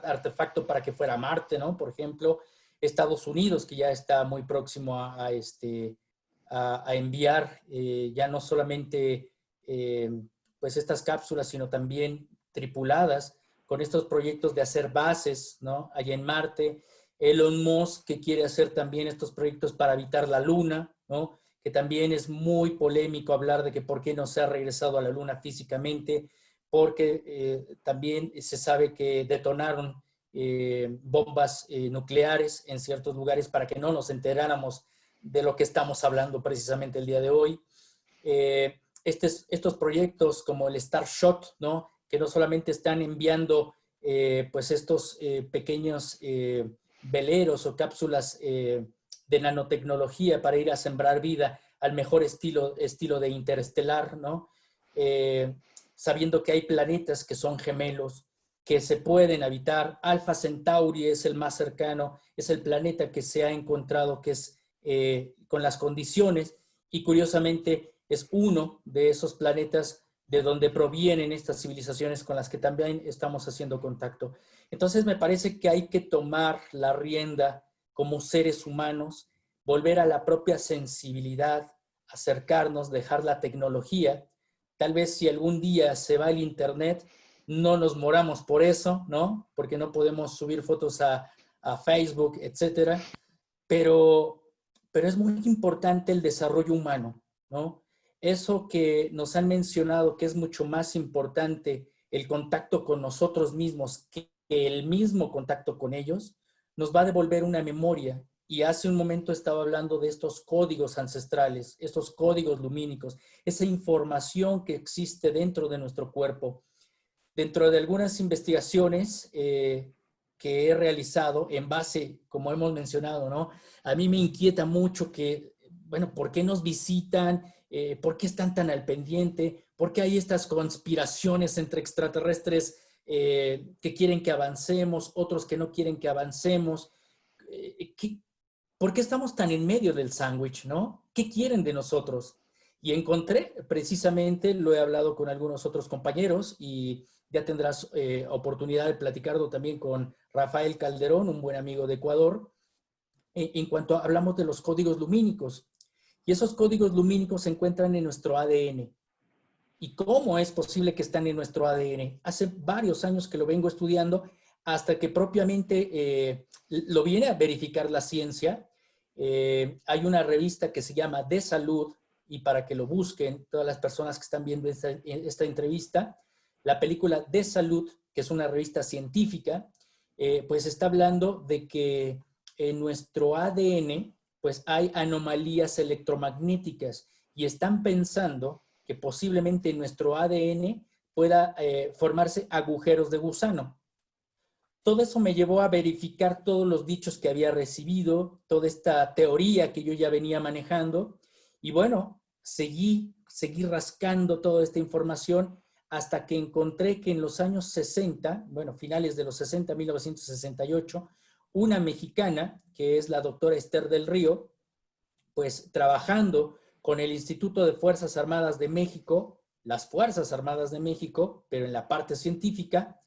artefacto para que fuera a Marte, ¿no? Por ejemplo, Estados Unidos, que ya está muy próximo a enviar ya no solamente pues estas cápsulas, sino también tripuladas con estos proyectos de hacer bases, ¿no? Allá en Marte. Elon Musk, que quiere hacer también estos proyectos para habitar la Luna, ¿no? Que también es muy polémico hablar de que por qué no se ha regresado a la Luna físicamente, porque también se sabe que detonaron bombas nucleares en ciertos lugares para que no nos enteráramos de lo que estamos hablando precisamente el día de hoy. Estos proyectos como el Starshot, ¿no? Que no solamente están enviando pues estos pequeños veleros o cápsulas de nanotecnología para ir a sembrar vida al mejor estilo de interestelar, ¿no? Sabiendo que hay planetas que son gemelos, que se pueden habitar. Alpha Centauri es el más cercano, es el planeta que se ha encontrado que es con las condiciones, y curiosamente es uno de esos planetas de donde provienen estas civilizaciones con las que también estamos haciendo contacto. Entonces me parece que hay que tomar la rienda como seres humanos, volver a la propia sensibilidad, acercarnos, dejar la tecnología. Tal vez si algún día se va el internet, no nos moramos por eso, ¿no? Porque no podemos subir fotos a Facebook, etcétera. Pero es muy importante el desarrollo humano, ¿no? Eso que nos han mencionado que es mucho más importante el contacto con nosotros mismos que el mismo contacto con ellos, nos va a devolver una memoria. Y hace un momento estaba hablando de estos códigos ancestrales, estos códigos lumínicos, esa información que existe dentro de nuestro cuerpo. Dentro de algunas investigaciones que he realizado en base, como hemos mencionado, ¿no? A mí me inquieta mucho que, bueno, ¿por qué nos visitan? ¿Por qué están tan al pendiente? ¿Por qué hay estas conspiraciones entre extraterrestres que quieren que avancemos, otros que no quieren que avancemos? ¿Por qué estamos tan en medio del sándwich, no? ¿Qué quieren de nosotros? Y encontré, precisamente, lo he hablado con algunos otros compañeros y ya tendrás oportunidad de platicarlo también con Rafael Calderón, un buen amigo de Ecuador, en cuanto hablamos de los códigos lumínicos. Y esos códigos lumínicos se encuentran en nuestro ADN. ¿Y cómo es posible que están en nuestro ADN? Hace varios años que lo vengo estudiando hasta que propiamente lo viene a verificar la ciencia. Hay una revista que se llama De Salud, y para que lo busquen todas las personas que están viendo esta entrevista, la película De Salud, que es una revista científica, pues está hablando de que en nuestro ADN pues hay anomalías electromagnéticas y están pensando que posiblemente en nuestro ADN pueda formarse agujeros de gusano. Todo eso me llevó a verificar todos los dichos que había recibido, toda esta teoría que yo ya venía manejando, y bueno, seguí rascando toda esta información hasta que encontré que en los años 60, bueno, finales de los 60, 1968, una mexicana, que es la doctora Esther del Río, pues trabajando con el Instituto de Fuerzas Armadas de México, las Fuerzas Armadas de México, pero en la parte científica,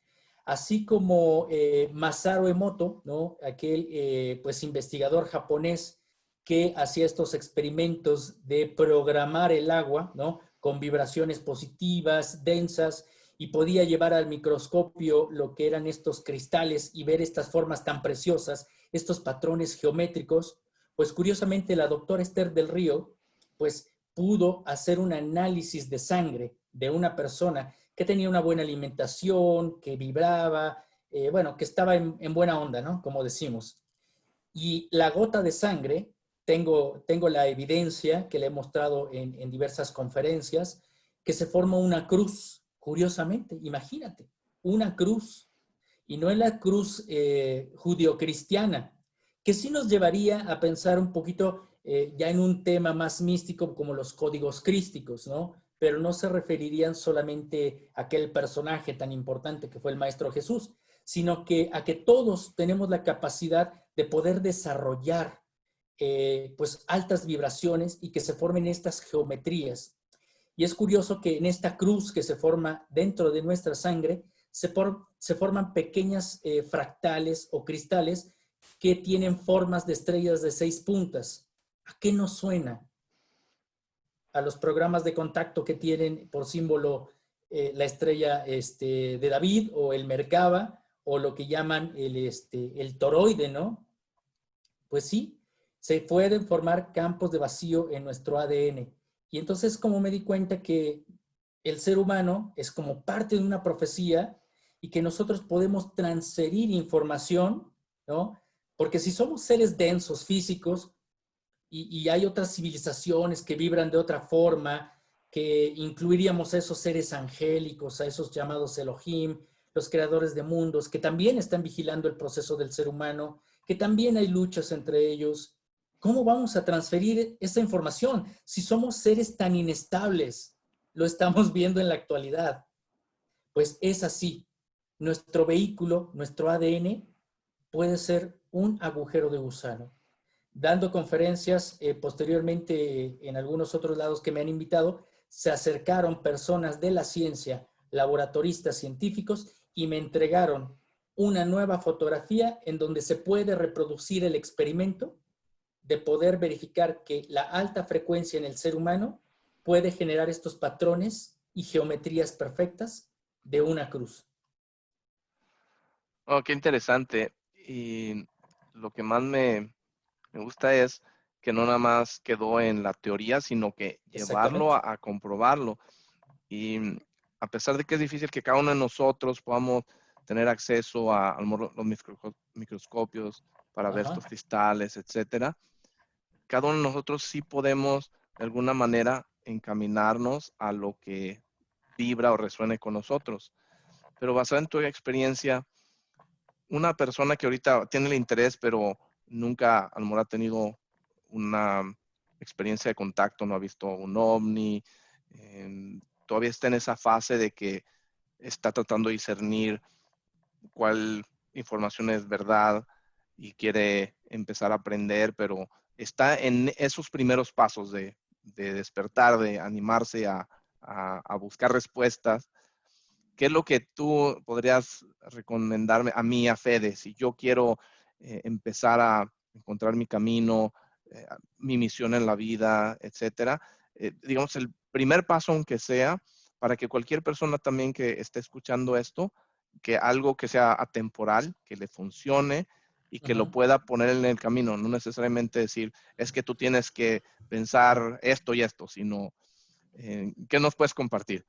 así como Masaru Emoto, ¿no? Aquel pues investigador japonés que hacía estos experimentos de programar el agua, ¿no? Con vibraciones positivas, densas, y podía llevar al microscopio lo que eran estos cristales y ver estas formas tan preciosas, estos patrones geométricos. Pues curiosamente la doctora Esther del Río, pues pudo hacer un análisis de sangre de una persona que tenía una buena alimentación, que vibraba, bueno, que estaba en buena onda, ¿no? Como decimos. Y la gota de sangre, tengo la evidencia que le he mostrado en diversas conferencias, que se forma una cruz, curiosamente, imagínate, una cruz. Y no es la cruz judio-cristiana, que sí nos llevaría a pensar un poquito ya en un tema más místico como los códigos crísticos, ¿no? Pero no se referirían solamente a aquel personaje tan importante que fue el Maestro Jesús, sino que a que todos tenemos la capacidad de poder desarrollar pues altas vibraciones y que se formen estas geometrías. Y es curioso que en esta cruz que se forma dentro de nuestra sangre se forman pequeñas fractales o cristales que tienen formas de estrellas de 6 puntas. ¿A qué nos suena? A los programas de contacto que tienen por símbolo la estrella de David o el Merkaba o lo que llaman el toroide, ¿no? Pues sí, se pueden formar campos de vacío en nuestro ADN. Y entonces como me di cuenta que el ser humano es como parte de una profecía y que nosotros podemos transferir información, ¿no? Porque si somos seres densos, físicos, y hay otras civilizaciones que vibran de otra forma, que incluiríamos a esos seres angélicos, a esos llamados Elohim, los creadores de mundos, que también están vigilando el proceso del ser humano, que también hay luchas entre ellos. ¿Cómo vamos a transferir esa información si somos seres tan inestables? Lo estamos viendo en la actualidad. Pues es así. Nuestro vehículo, nuestro ADN, puede ser un agujero de gusano. Dando conferencias posteriormente en algunos otros lados que me han invitado, se acercaron personas de la ciencia, laboratoristas científicos, y me entregaron una nueva fotografía en donde se puede reproducir el experimento de poder verificar que la alta frecuencia en el ser humano puede generar estos patrones y geometrías perfectas de una cruz. Oh, qué interesante. Y lo que más me gusta es que no nada más quedó en la teoría, sino que llevarlo Exactamente. a comprobarlo. Y a pesar de que es difícil que cada uno de nosotros podamos tener acceso a los microscopios para ver estos Ajá. cristales, etcétera, cada uno de nosotros sí podemos de alguna manera encaminarnos a lo que vibra o resuene con nosotros. Pero basado en tu experiencia, una persona que ahorita tiene el interés, pero nunca a lo mejor ha tenido una experiencia de contacto, no ha visto un ovni, todavía está en esa fase de que está tratando de discernir cuál información es verdad y quiere empezar a aprender, pero está en esos primeros pasos de despertar, de animarse a buscar respuestas. ¿Qué es lo que tú podrías recomendarme a mí, a Fede, si yo quiero empezar a encontrar mi camino, mi misión en la vida, etcétera? Digamos, el primer paso, aunque sea, para que cualquier persona también que esté escuchando esto, que algo que sea atemporal, que le funcione y que lo Uh-huh. pueda poner en el camino, no necesariamente decir, es que tú tienes que pensar esto y esto, sino, ¿qué nos puedes compartir?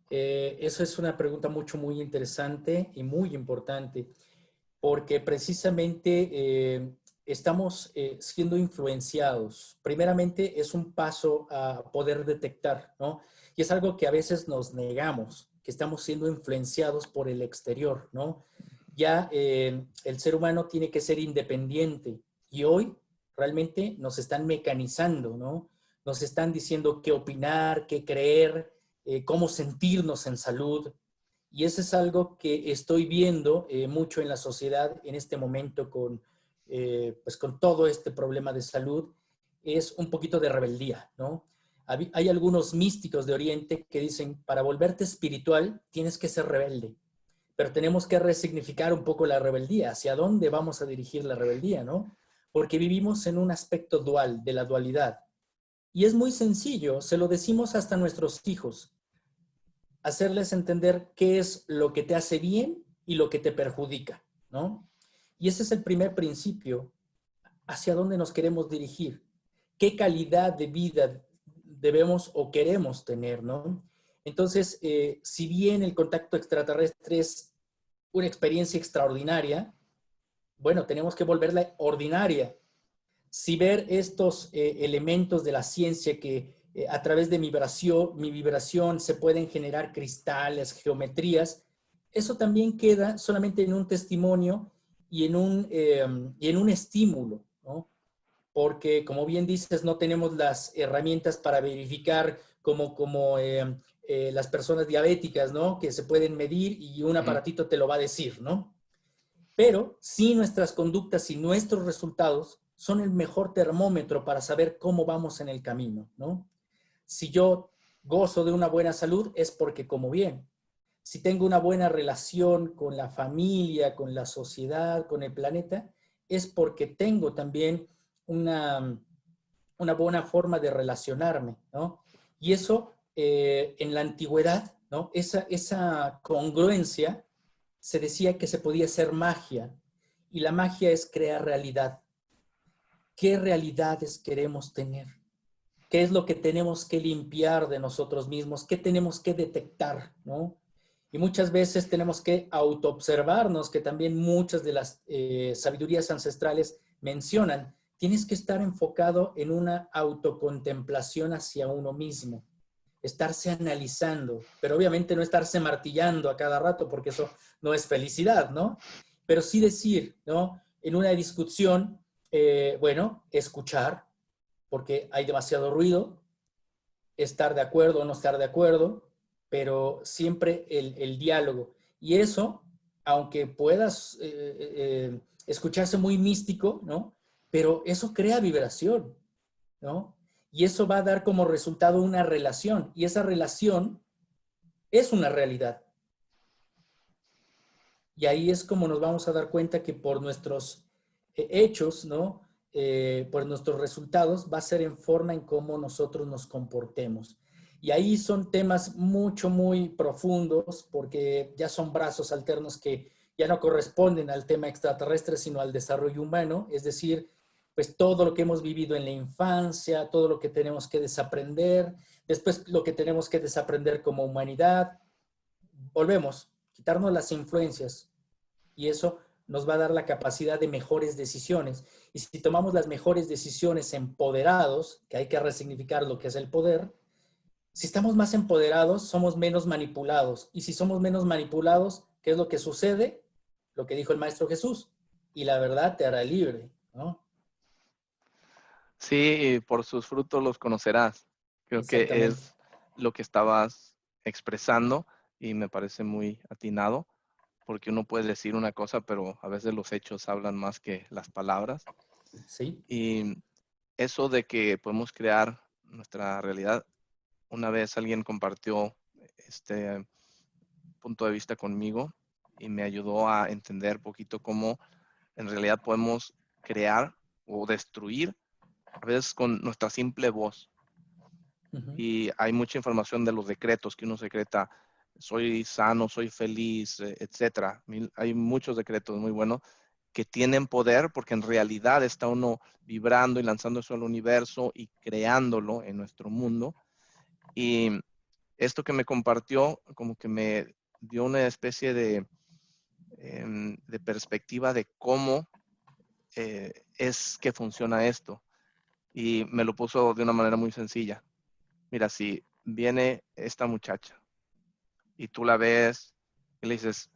Eso es una pregunta muy interesante y muy importante, porque precisamente estamos siendo influenciados. Primeramente, es un paso a poder detectar, ¿no? Y es algo que a veces nos negamos, que estamos siendo influenciados por el exterior, ¿no? Ya el ser humano tiene que ser independiente y hoy realmente nos están mecanizando, ¿no? Nos están diciendo qué opinar, qué creer, cómo sentirnos en salud. Y eso es algo que estoy viendo mucho en la sociedad en este momento pues con todo este problema de salud, es un poquito de rebeldía, ¿no? Hay algunos místicos de Oriente que dicen, para volverte espiritual tienes que ser rebelde, pero tenemos que resignificar un poco la rebeldía, hacia dónde vamos a dirigir la rebeldía, ¿no? Porque vivimos en un aspecto dual, de la dualidad. Y es muy sencillo, se lo decimos hasta a nuestros hijos, hacerles entender qué es lo que te hace bien y lo que te perjudica, ¿no? Y ese es el primer principio, hacia dónde nos queremos dirigir, qué calidad de vida debemos o queremos tener, ¿no? Entonces, si bien el contacto extraterrestre es una experiencia extraordinaria, bueno, tenemos que volverla ordinaria. Si ver estos elementos de la ciencia que a través de mi vibración se pueden generar cristales, geometrías, eso también queda solamente en un testimonio y en un estímulo, ¿no? Porque, como bien dices, no tenemos las herramientas para verificar como las personas diabéticas, ¿no? Que se pueden medir y un Ujú. aparatito te lo va a decir, ¿no? Pero sí nuestras conductas y nuestros resultados son el mejor termómetro para saber cómo vamos en el camino, ¿no? Si yo gozo de una buena salud es porque como bien. Si tengo una buena relación con la familia, con la sociedad, con el planeta, es porque tengo también una, una buena forma de relacionarme, ¿no? Y eso en la antigüedad, ¿no? Esa congruencia se decía que se podía hacer magia, y la magia es crear realidad. ¿Qué realidades queremos tener? ¿Qué es lo que tenemos que limpiar de nosotros mismos? ¿Qué tenemos que detectar? ¿No? Y muchas veces tenemos que autoobservarnos, que también muchas de las sabidurías ancestrales mencionan. Tienes que estar enfocado en una autocontemplación hacia uno mismo, estarse analizando, pero obviamente no estarse martillando a cada rato, porque eso no es felicidad, ¿no? Pero sí decir, ¿no? En una discusión, bueno, escuchar, porque hay demasiado ruido, estar de acuerdo o no estar de acuerdo, pero siempre el diálogo. Y eso, aunque puedas escucharse muy místico, ¿no? Pero eso crea vibración, ¿no? Y eso va a dar como resultado una relación, y esa relación es una realidad. Y ahí es como nos vamos a dar cuenta que por nuestros hechos, ¿no? Por nuestros resultados, va a ser en forma en cómo nosotros nos comportemos. Y ahí son temas muy profundos, porque ya son brazos alternos que ya no corresponden al tema extraterrestre, sino al desarrollo humano, es decir, pues todo lo que hemos vivido en la infancia, todo lo que tenemos que desaprender, después lo que tenemos que desaprender como humanidad. Volvemos, quitarnos las influencias, y eso nos va a dar la capacidad de mejores decisiones. Y si tomamos las mejores decisiones empoderados, que hay que resignificar lo que es el poder, si estamos más empoderados, somos menos manipulados. Y si somos menos manipulados, ¿qué es lo que sucede? Lo que dijo el Maestro Jesús: y la verdad te hará libre, ¿no? Sí, por sus frutos los conocerás. Creo que Exactamente. es lo que estabas expresando y me parece muy atinado, porque uno puede decir una cosa, pero a veces los hechos hablan más que las palabras. Sí. Y eso de que podemos crear nuestra realidad, una vez alguien compartió este punto de vista conmigo y me ayudó a entender poquito cómo en realidad podemos crear o destruir a veces con nuestra simple voz. Uh-huh. Y hay mucha información de los decretos que uno secreta: soy sano, soy feliz, etcétera. Hay muchos decretos muy buenos que tienen poder porque en realidad está uno vibrando y lanzando eso al universo y creándolo en nuestro mundo. Y esto que me compartió como que me dio una especie de perspectiva de cómo es que funciona esto. Y me lo puso de una manera muy sencilla. Mira, si viene esta muchacha y tú la ves y le dices: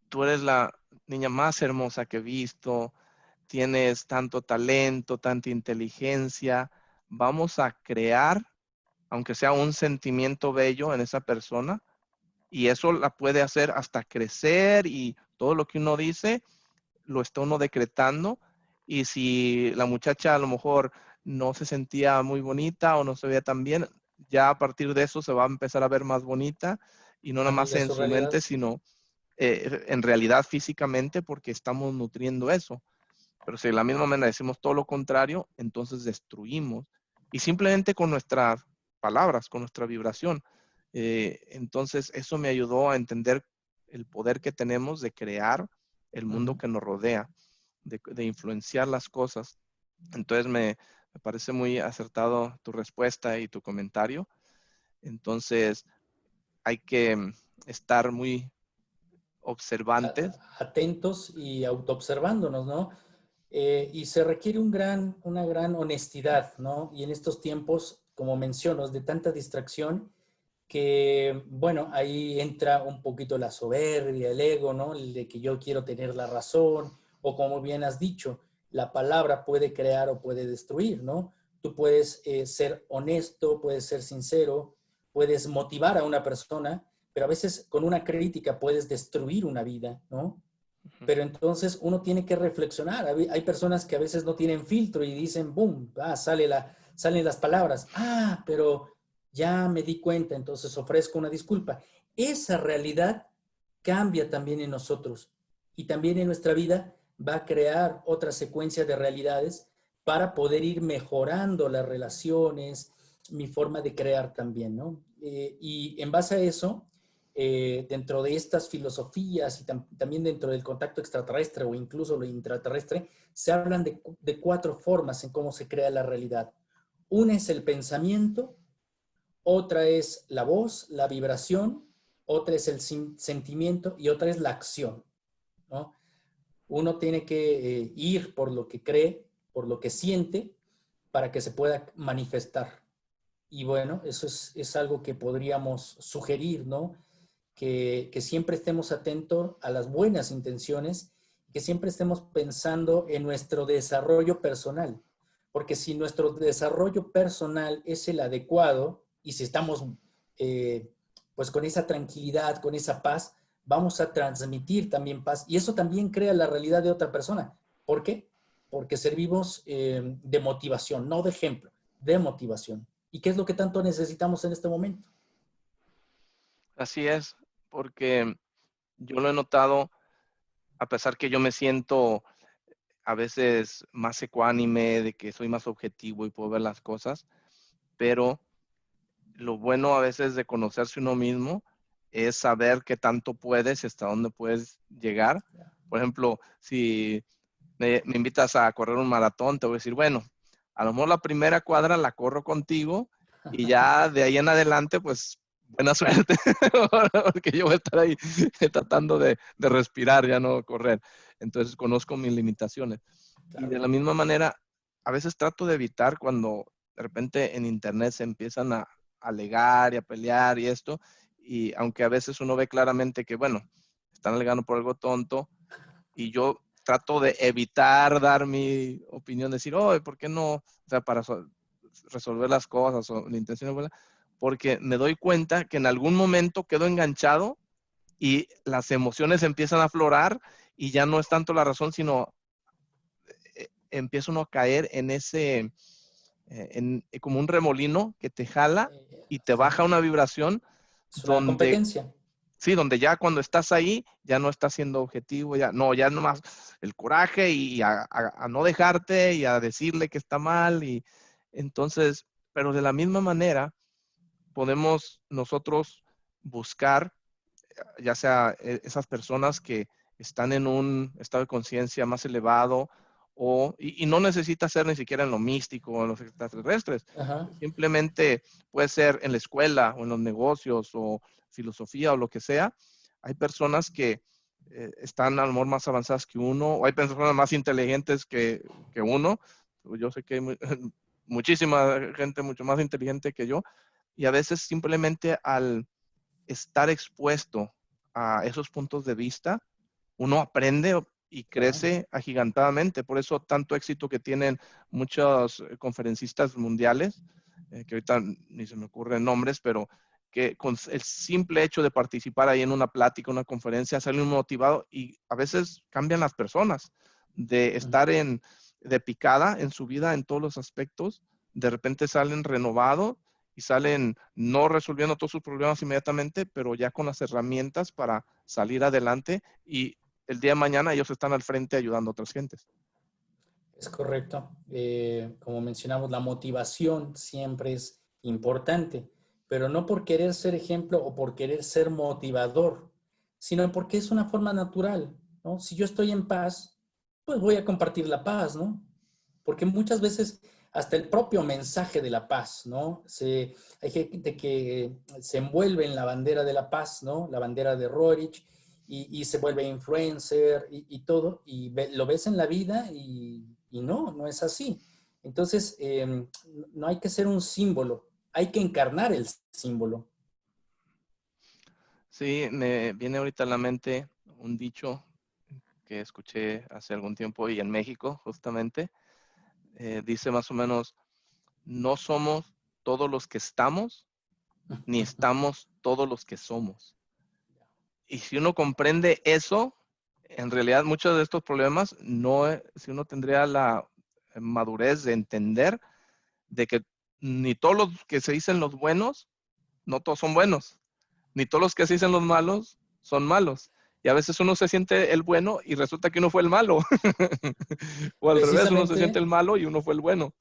tú eres la niña más hermosa que he visto, tienes tanto talento, tanta inteligencia, vamos a crear, aunque sea un sentimiento bello en esa persona, y eso la puede hacer hasta crecer, y todo lo que uno dice lo está uno decretando. Y si la muchacha a lo mejor no se sentía muy bonita o no se veía tan bien, ya a partir de eso se va a empezar a ver más bonita, y no nada más Maquilla en su su mente, realidad. sino en realidad físicamente, porque estamos nutriendo eso. Pero si de la misma manera decimos todo lo contrario, entonces destruimos. Y simplemente con nuestras palabras, con nuestra vibración. Entonces eso me ayudó a entender el poder que tenemos de crear el mundo Uh-huh. que nos rodea, de influenciar las cosas. Entonces me parece muy acertado tu respuesta y tu comentario. Entonces hay que estar muy observantes. Atentos y autoobservándonos, ¿no? Y se requiere una gran honestidad, ¿no? Y en estos tiempos, como mencionas, de tanta distracción, que, bueno, ahí entra un poquito la soberbia, el ego, ¿no? El de que yo quiero tener la razón, o como bien has dicho, la palabra puede crear o puede destruir, ¿no? Tú puedes ser honesto, puedes ser sincero, puedes motivar a una persona, pero a veces con una crítica puedes destruir una vida, ¿no? Ujú. Pero entonces uno tiene que reflexionar. Hay personas que a veces no tienen filtro y dicen, boom, salen las palabras. Ah, pero ya me di cuenta, entonces ofrezco una disculpa. Esa realidad cambia también en nosotros y también en nuestra vida va a crear otra secuencia de realidades para poder ir mejorando las relaciones, mi forma de crear también, ¿no? Y en base a eso, dentro de estas filosofías y también dentro del contacto extraterrestre o incluso lo intraterrestre, se hablan de cuatro formas en cómo se crea la realidad. Una es el pensamiento, otra es la voz, la vibración, otra es el sentimiento y otra es la acción, ¿no? Uno tiene que ir por lo que cree, por lo que siente, para que se pueda manifestar. Y bueno, eso es algo que podríamos sugerir, ¿no? Que siempre estemos atentos a las buenas intenciones, que siempre estemos pensando en nuestro desarrollo personal. Porque si nuestro desarrollo personal es el adecuado y si estamos eh, pues con esa tranquilidad, con esa paz, vamos a transmitir también paz. Y eso también crea la realidad de otra persona. ¿Por qué? Porque servimos de motivación, no de ejemplo, de motivación. ¿Y qué es lo que tanto necesitamos en este momento? Así es, porque yo lo he notado, a pesar que yo me siento a veces más ecuánime, de que soy más objetivo y puedo ver las cosas, pero lo bueno a veces de conocerse uno mismo es saber qué tanto puedes y hasta dónde puedes llegar. Por ejemplo, si me invitas a correr un maratón, te voy a decir, bueno, a lo mejor la primera cuadra la corro contigo y ya de ahí en adelante, pues buena suerte, porque yo voy a estar ahí tratando de respirar, ya no correr. Entonces conozco mis limitaciones. Y de Claro. la misma manera, a veces trato de evitar cuando de repente en internet se empiezan a alegar y a pelear y esto, y aunque a veces uno ve claramente que, bueno, están alegando por algo tonto, y yo trato de evitar dar mi opinión, decir, oh, ¿por qué no? O sea, para resolver las cosas o la intención es buena, porque me doy cuenta que en algún momento quedo enganchado y las emociones empiezan a aflorar y ya no es tanto la razón, sino empieza uno a caer en ese, como un remolino que te jala y te Sí, baja una vibración es una donde, competencia. sí, donde ya cuando estás ahí, ya no estás siendo objetivo, ya no, ya nomás el coraje y a no dejarte y a decirle que está mal. Y entonces, pero de la misma manera, podemos nosotros buscar, ya sea esas personas que están en un estado de conciencia más elevado y no necesita ser ni siquiera en lo místico o en los extraterrestres. Ajá. Simplemente puede ser en la escuela o en los negocios o filosofía o lo que sea. Hay personas que están a lo mejor más avanzadas que uno o hay personas más inteligentes que uno. Yo sé que hay muchísima gente mucho más inteligente que yo y a veces simplemente al estar expuesto a esos puntos de vista, uno aprende y Claro. crece agigantadamente. Por eso tanto éxito que tienen muchos conferencistas mundiales, que ahorita ni se me ocurren nombres, pero que con el simple hecho de participar ahí en una plática, una conferencia, salen motivado y a veces cambian las personas de estar de picada en su vida en todos los aspectos, de repente salen renovados y salen no resolviendo todos sus problemas inmediatamente, pero ya con las herramientas para salir adelante y el día de mañana ellos están al frente ayudando a otras gentes. Es correcto. Como mencionamos, la motivación siempre es importante, pero no por querer ser ejemplo o por querer ser motivador, sino porque es una forma natural, ¿no? Si yo estoy en paz, pues voy a compartir la paz, ¿no? Porque muchas veces hasta el propio mensaje de la paz, ¿no? Hay gente que se envuelve en la bandera de la paz, ¿no? La bandera de Roerich y se vuelve influencer y todo, y lo ves en la vida y no es así. Entonces, no hay que ser un símbolo, hay que encarnar el símbolo. Sí, me viene ahorita a la mente un dicho que escuché hace algún tiempo y en México, justamente. Dice más o menos, no somos todos los que estamos, ni estamos todos los que somos. Y si uno comprende eso, en realidad muchos de estos problemas, no, si uno tendría la madurez de entender de que ni todos los que se dicen los buenos, no todos son buenos, ni todos los que se dicen los malos son malos. Y a veces uno se siente el bueno y resulta que uno fue el malo. O al revés, uno se siente Precisamente, el malo y uno fue el bueno.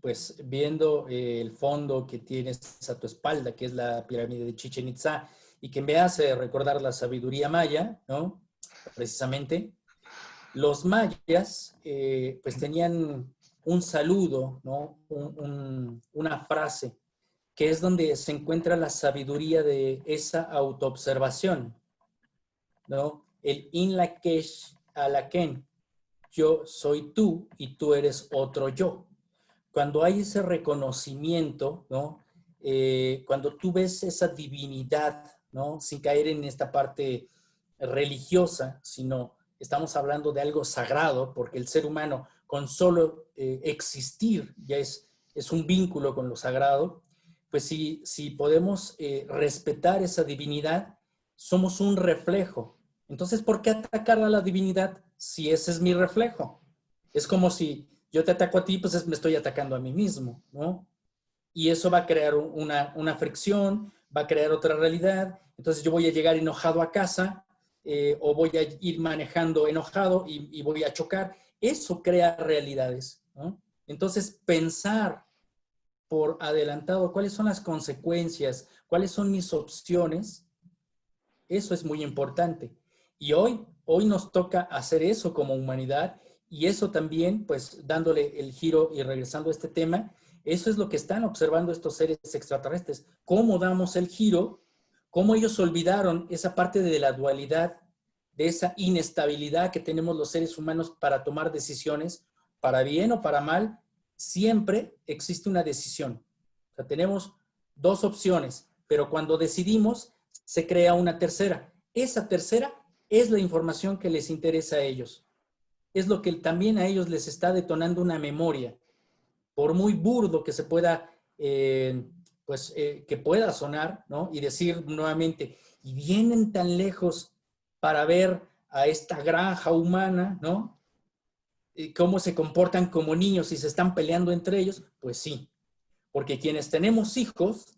pues viendo el fondo que tienes a tu espalda, que es la pirámide de Chichen Itza, y que me hace recordar la sabiduría maya, ¿no? Precisamente, los mayas pues tenían un saludo, ¿no? Una frase, que es donde se encuentra la sabiduría de esa autoobservación, ¿no? El in lakesh alaken, yo soy tú y tú eres otro yo. Cuando hay ese reconocimiento, ¿no? Cuando tú ves esa divinidad, ¿no? Sin caer en esta parte religiosa, sino estamos hablando de algo sagrado, porque el ser humano con solo existir ya es un vínculo con lo sagrado, pues si podemos respetar esa divinidad, somos un reflejo. Entonces, ¿por qué atacar a la divinidad si ese es mi reflejo? Es como si yo te ataco a ti, pues me estoy atacando a mí mismo, ¿no? Y eso va a crear una fricción, va a crear otra realidad. Entonces yo voy a llegar enojado a casa o voy a ir manejando enojado y voy a chocar. Eso crea realidades, ¿no? Entonces pensar por adelantado cuáles son las consecuencias, cuáles son mis opciones, eso es muy importante. Y hoy nos toca hacer eso como humanidad y eso también, pues dándole el giro y regresando a este tema, eso es lo que están observando estos seres extraterrestres. ¿Cómo damos el giro? ¿Cómo ellos olvidaron esa parte de la dualidad, de esa inestabilidad que tenemos los seres humanos para tomar decisiones, para bien o para mal? Siempre existe una decisión. O sea, tenemos dos opciones, pero cuando decidimos, se crea una tercera. Esa tercera es la información que les interesa a ellos. Es lo que también a ellos les está detonando una memoria. Por muy burdo que se pueda, que pueda sonar, ¿no? Y decir nuevamente, y vienen tan lejos para ver a esta granja humana, ¿no? Y cómo se comportan como niños y se están peleando entre ellos, pues sí, porque quienes tenemos hijos,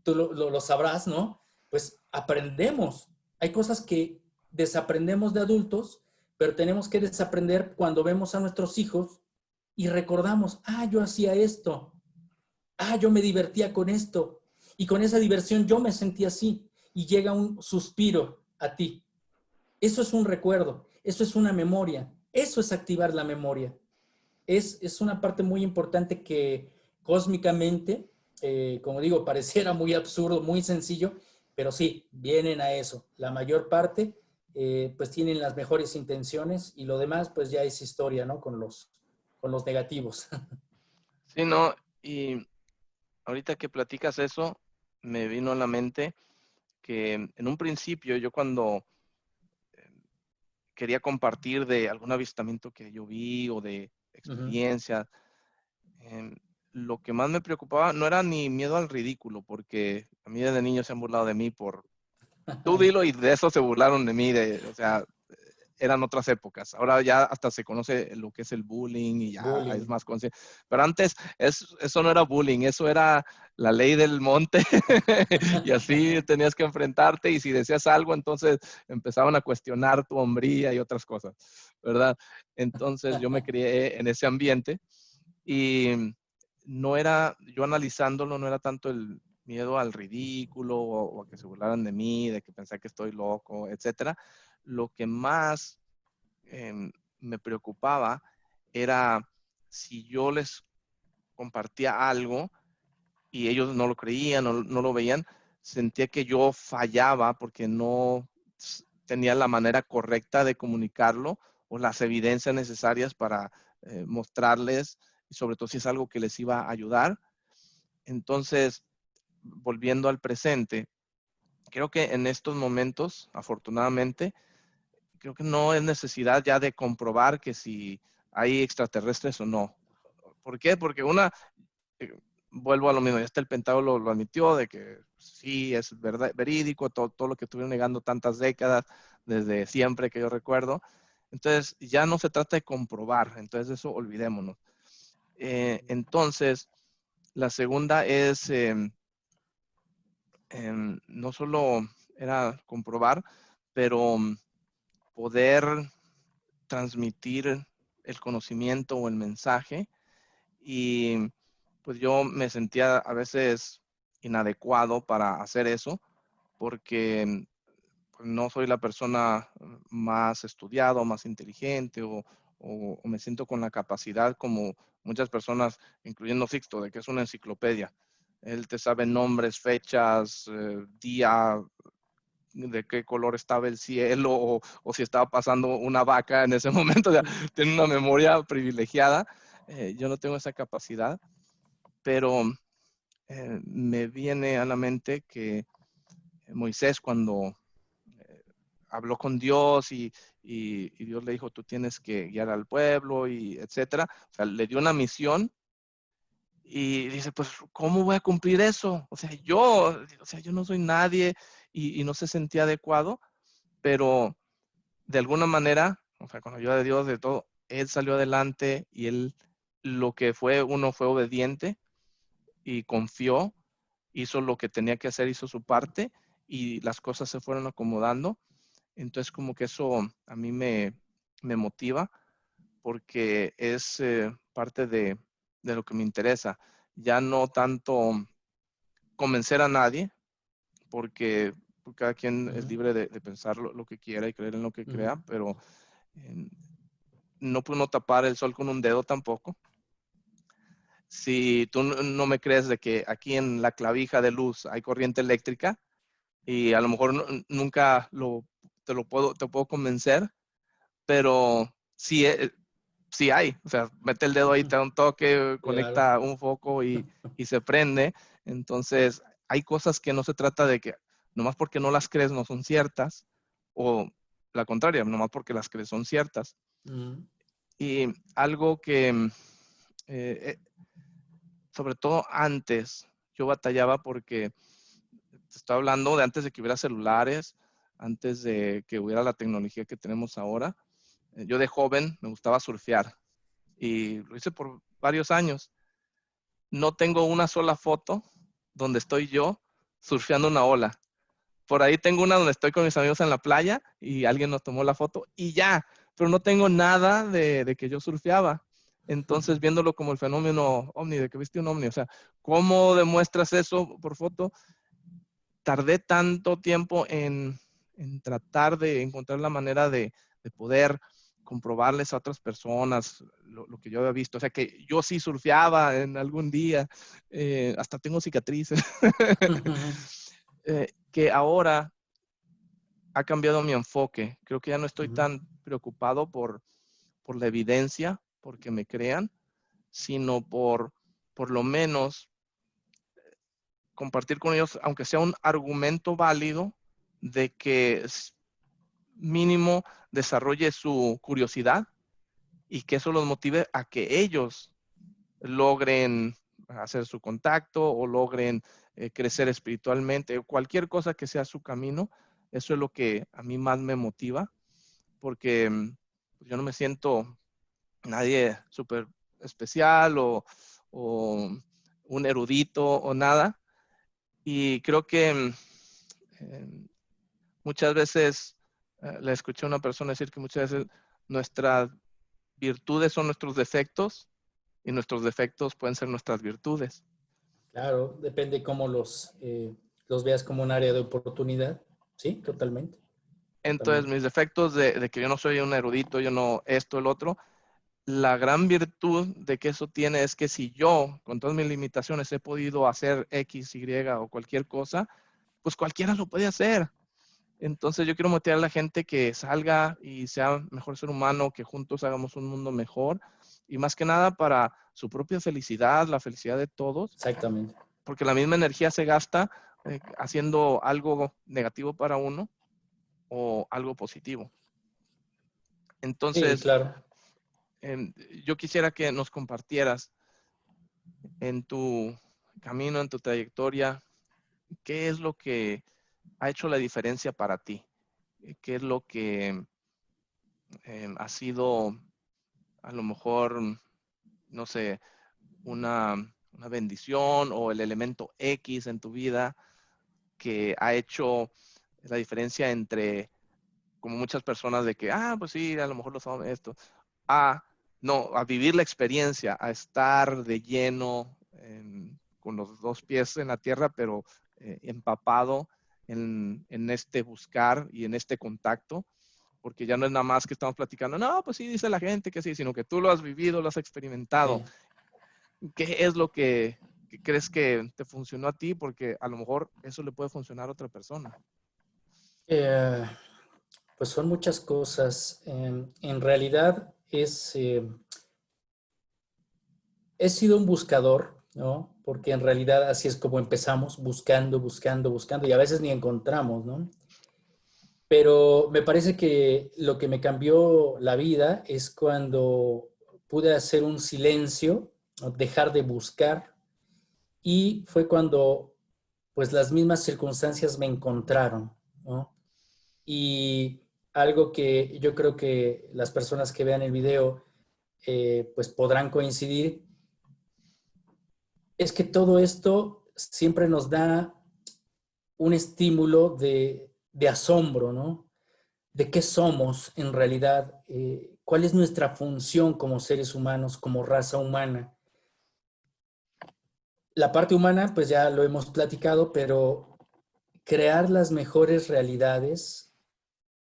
tú lo sabrás, ¿no? Pues aprendemos. Hay cosas que desaprendemos de adultos, pero tenemos que desaprender cuando vemos a nuestros hijos y recordamos, yo hacía esto, yo me divertía con esto, y con esa diversión yo me sentía así, y llega un suspiro a ti. Eso es un recuerdo, eso es una memoria, eso es activar la memoria. Es una parte muy importante que cósmicamente, como digo, pareciera muy absurdo, muy sencillo, pero sí, vienen a eso. La mayor parte, pues tienen las mejores intenciones y lo demás, pues ya es historia, ¿no? Con los negativos. Sí, no, y ahorita que platicas eso, me vino a la mente que en un principio yo cuando quería compartir de algún avistamiento que yo vi o de Ujú. experiencias, em, lo que más me preocupaba no era ni miedo al ridículo, porque a mí desde niño se han burlado de mí por, tú dilo y de eso se burlaron de mí, o sea, eran otras épocas. Ahora ya hasta se conoce lo que es el bullying y ya es Bullying. más consciente. Pero antes eso no era bullying, eso era la ley del monte y así tenías que enfrentarte y si decías algo, entonces empezaban a cuestionar tu hombría y otras cosas, ¿verdad? Entonces yo me crié en ese ambiente y no era, yo analizándolo, no era tanto el miedo al ridículo o a que se burlaran de mí, de que pensé que estoy loco, etcétera. Lo que más me preocupaba era si yo les compartía algo y ellos no lo creían, no lo veían, sentía que yo fallaba porque no tenía la manera correcta de comunicarlo o las evidencias necesarias para mostrarles, y sobre todo si es algo que les iba a ayudar. Entonces, volviendo al presente, creo que en estos momentos, afortunadamente, creo que no es necesidad ya de comprobar que si hay extraterrestres o no. ¿Por qué? Porque eh, vuelvo a lo mismo, ya hasta el Pentágono lo admitió de que sí es verdad, verídico, todo lo que estuvieron negando tantas décadas, desde siempre que yo recuerdo. Entonces, ya no se trata de comprobar, entonces eso olvidémonos. Entonces, la segunda es, no solo era comprobar, pero poder transmitir el conocimiento o el mensaje. Y pues yo me sentía a veces inadecuado para hacer eso porque pues, no soy la persona más estudiada, más inteligente o me siento con la capacidad como muchas personas, incluyendo Sixto, de que es una enciclopedia. Él te sabe nombres, fechas, día, de qué color estaba el cielo o si estaba pasando una vaca en ese momento. O sea, tiene una memoria privilegiada. Yo no tengo esa capacidad, pero me viene a la mente que Moisés cuando habló con Dios y Dios le dijo, tú tienes que guiar al pueblo y etcétera. O sea, le dio una misión y dice, pues, ¿cómo voy a cumplir eso? O sea, yo no soy nadie y no se sentía adecuado, pero de alguna manera, o sea, con la ayuda de Dios, de todo, él salió adelante y él lo que fue, uno fue obediente y confió, hizo lo que tenía que hacer, hizo su parte y las cosas se fueron acomodando. Entonces, como que eso a mí me motiva porque es parte de lo que me interesa. Ya no tanto convencer a nadie, porque cada quien es libre de pensar lo que quiera y creer en lo que crea, pero eh, no puedo tapar el sol con un dedo tampoco. Si tú no me crees de que aquí en la clavija de luz hay corriente eléctrica y a lo mejor nunca te puedo convencer, pero sí hay. O sea, mete el dedo ahí, te da un toque, Claro. conecta un foco y se prende. Entonces, hay cosas que no se trata de que nomás porque no las crees no son ciertas, o la contraria, nomás porque las crees son ciertas. Y algo que, eh, sobre todo antes, yo batallaba porque te estoy hablando de antes de que hubiera celulares, antes de que hubiera la tecnología que tenemos ahora. Yo de joven me gustaba surfear y lo hice por varios años. No tengo una sola foto donde estoy yo surfeando una ola. Por ahí tengo una donde estoy con mis amigos en la playa y alguien nos tomó la foto y ya, pero no tengo nada de que yo surfeaba. Entonces, viéndolo como el fenómeno ovni, de que viste un ovni, o sea, ¿cómo demuestras eso por foto? Tardé tanto tiempo en tratar de encontrar la manera de poder comprobarles a otras personas lo que yo había visto. O sea, que yo sí surfeaba en algún día, hasta tengo cicatrices, que ahora ha cambiado mi enfoque. Creo que ya no estoy tan preocupado por la evidencia, porque me crean, sino por lo menos compartir con ellos, aunque sea un argumento válido, de que mínimo desarrolle su curiosidad y que eso los motive a que ellos logren hacer su contacto o logren crecer espiritualmente, cualquier cosa que sea su camino. Eso es lo que a mí más me motiva, porque yo no me siento nadie súper especial o un erudito o nada. Y creo que muchas veces le escuché a una persona decir que muchas veces nuestras virtudes son nuestros defectos y nuestros defectos pueden ser nuestras virtudes. Claro, depende cómo los veas como un área de oportunidad. Sí, totalmente. Entonces, Totalmente. mis defectos de que yo no soy un erudito, yo no esto, el otro, la gran virtud de que eso tiene es que si yo, con todas mis limitaciones, he podido hacer X, Y o cualquier cosa, pues cualquiera lo puede hacer. Entonces yo quiero motivar a la gente que salga y sea mejor ser humano, que juntos hagamos un mundo mejor y más que nada para su propia felicidad, la felicidad de todos. Exactamente. porque la misma energía se gasta haciendo algo negativo para uno o algo positivo. Sí, Entonces, claro. yo quisiera que nos compartieras en tu camino, en tu trayectoria, qué es lo que ha hecho la diferencia para ti, qué es lo que ha sido a lo mejor, no sé, una bendición o el elemento X en tu vida que ha hecho la diferencia entre, como muchas personas, de que, pues sí, a lo mejor lo saben esto, a no, a vivir la experiencia, a estar de lleno con los dos pies en la tierra, pero empapado en este buscar y en este contacto, porque ya no es nada más que estamos platicando, no, pues sí, dice la gente que sí, sino que tú lo has vivido, lo has experimentado. Sí. ¿Qué es lo que crees que te funcionó a ti? Porque a lo mejor eso le puede funcionar a otra persona. Eh, pues son muchas cosas. En realidad he sido un buscador, ¿no? Porque en realidad así es como empezamos, buscando, buscando, buscando, y a veces ni encontramos, ¿no? Pero me parece que lo que me cambió la vida es cuando pude hacer un silencio, ¿no? Dejar de buscar, y fue cuando pues las mismas circunstancias me encontraron, ¿no? Y algo que yo creo que las personas que vean el video pues podrán coincidir, es que todo esto siempre nos da un estímulo de asombro, ¿no? De qué somos en realidad, cuál es nuestra función como seres humanos, como raza humana. La parte humana, pues ya lo hemos platicado, pero crear las mejores realidades,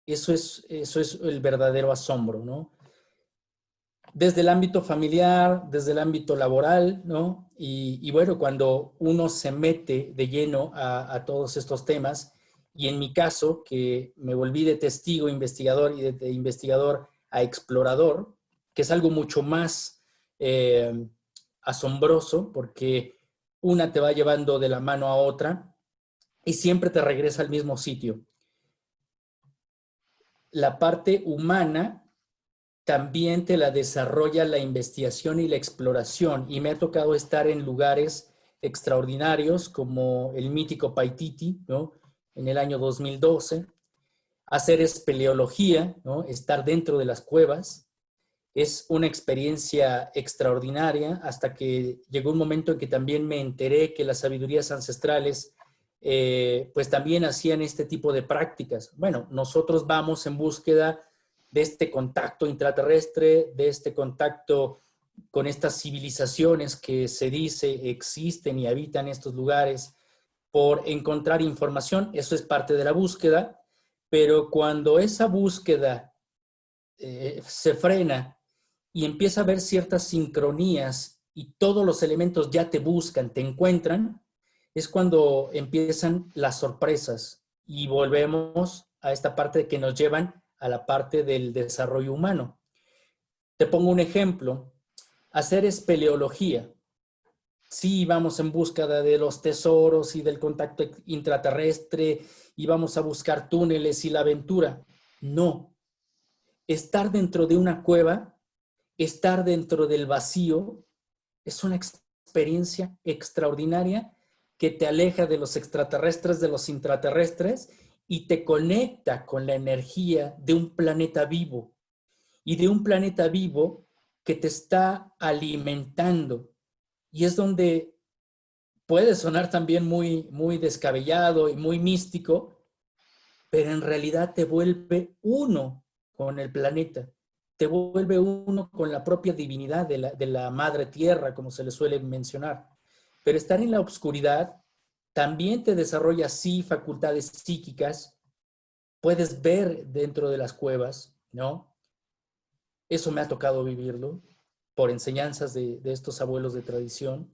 eso es el verdadero asombro, ¿no? Desde el ámbito familiar, desde el ámbito laboral, ¿no? Y bueno, cuando uno se mete de lleno a todos estos temas, y en mi caso, que me volví de testigo, investigador, y de investigador a explorador, que es algo mucho más asombroso, porque una te va llevando de la mano a otra y siempre te regresa al mismo sitio. La parte humana también te la desarrolla la investigación y la exploración, y me ha tocado estar en lugares extraordinarios como el mítico Paititi, ¿no? En el año 2012, hacer espeleología, ¿no? Estar dentro de las cuevas. Es una experiencia extraordinaria, hasta que llegó un momento en que también me enteré que las sabidurías ancestrales pues también hacían este tipo de prácticas. Bueno, nosotros vamos en búsqueda de este contacto intraterrestre, de este contacto con estas civilizaciones que se dice existen y habitan estos lugares, por encontrar información. Eso es parte de la búsqueda, pero cuando esa búsqueda se frena y empieza a haber ciertas sincronías y todos los elementos ya te buscan, te encuentran, es cuando empiezan las sorpresas y volvemos a esta parte que nos llevan a la parte del desarrollo humano. Te pongo un ejemplo: hacer espeleología. Sí, vamos en búsqueda de los tesoros y del contacto intraterrestre y vamos a buscar túneles y la aventura. No, estar dentro de una cueva, estar dentro del vacío, es una experiencia extraordinaria que te aleja de los extraterrestres, de los intraterrestres, y te conecta con la energía de un planeta vivo, y de un planeta vivo que te está alimentando. Y es donde puede sonar también muy, muy descabellado y muy místico, pero en realidad te vuelve uno con el planeta, te vuelve uno con la propia divinidad de la madre tierra, como se le suele mencionar. Pero estar en la oscuridad también te desarrolla, sí, facultades psíquicas, puedes ver dentro de las cuevas, ¿no? Eso me ha tocado vivirlo por enseñanzas de estos abuelos de tradición.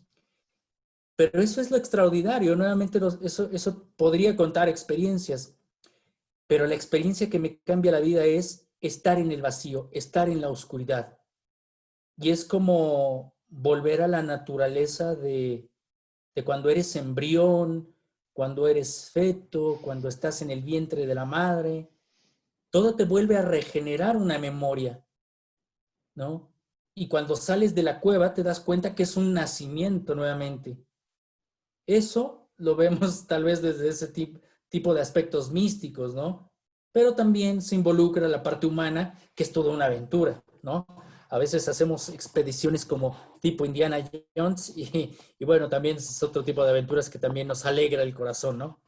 Pero eso es lo extraordinario, nuevamente eso podría contar experiencias, pero la experiencia que me cambia la vida es estar en el vacío, estar en la oscuridad. Y es como volver a la naturaleza de cuando eres embrión, cuando eres feto, cuando estás en el vientre de la madre. Todo te vuelve a regenerar una memoria, ¿no? Y cuando sales de la cueva te das cuenta que es un nacimiento nuevamente. Eso lo vemos tal vez desde ese tipo de aspectos místicos, ¿no? Pero también se involucra la parte humana, que es toda una aventura, ¿no? A veces hacemos expediciones como tipo Indiana Jones y bueno, también es otro tipo de aventuras que también nos alegra el corazón, ¿no?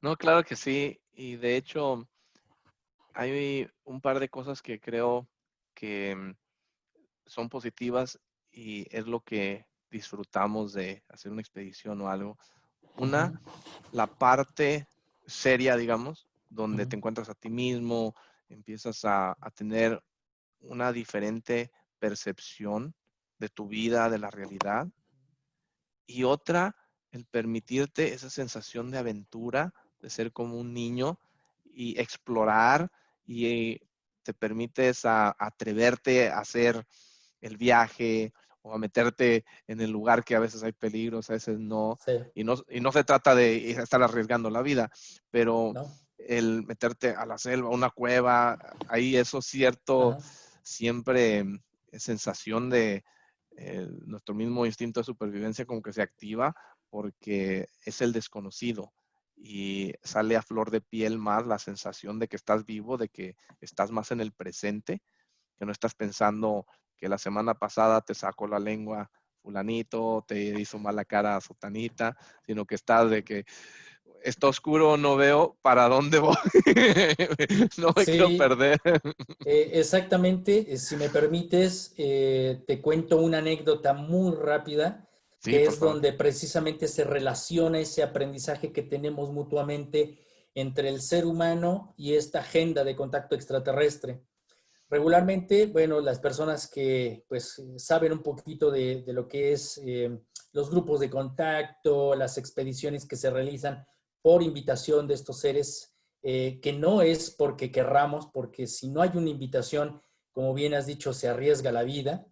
No, claro que sí. Y de hecho, hay un par de cosas que creo que son positivas y es lo que disfrutamos de hacer una expedición o algo. Una, Ujú, la parte seria, digamos, donde ujú, te encuentras a ti mismo, empiezas a tener una diferente percepción de tu vida, de la realidad. Y otra, el permitirte esa sensación de aventura, de ser como un niño y explorar y te permites atreverte a hacer el viaje o a meterte en el lugar que a veces hay peligros, a veces no. sí, Y no se trata de estar arriesgando la vida, pero ¿no? el meterte a la selva, a una cueva, hay eso cierto, Ajá, siempre sensación de nuestro mismo instinto de supervivencia como que se activa porque es el desconocido y sale a flor de piel más la sensación de que estás vivo, de que estás más en el presente, que no estás pensando que la semana pasada te sacó la lengua fulanito, te hizo mala cara a sotanita, sino que estás de que está oscuro, no veo para dónde voy, no me quiero sí, perder. exactamente. Si me permites, te cuento una anécdota muy rápida, Sí, que por es favor. donde precisamente se relaciona ese aprendizaje que tenemos mutuamente entre el ser humano y esta agenda de contacto extraterrestre. Regularmente, bueno, las personas que pues saben un poquito de lo que es los grupos de contacto, las expediciones que se realizan por invitación de estos seres, que no es porque querramos, porque si no hay una invitación, como bien has dicho, se arriesga la vida.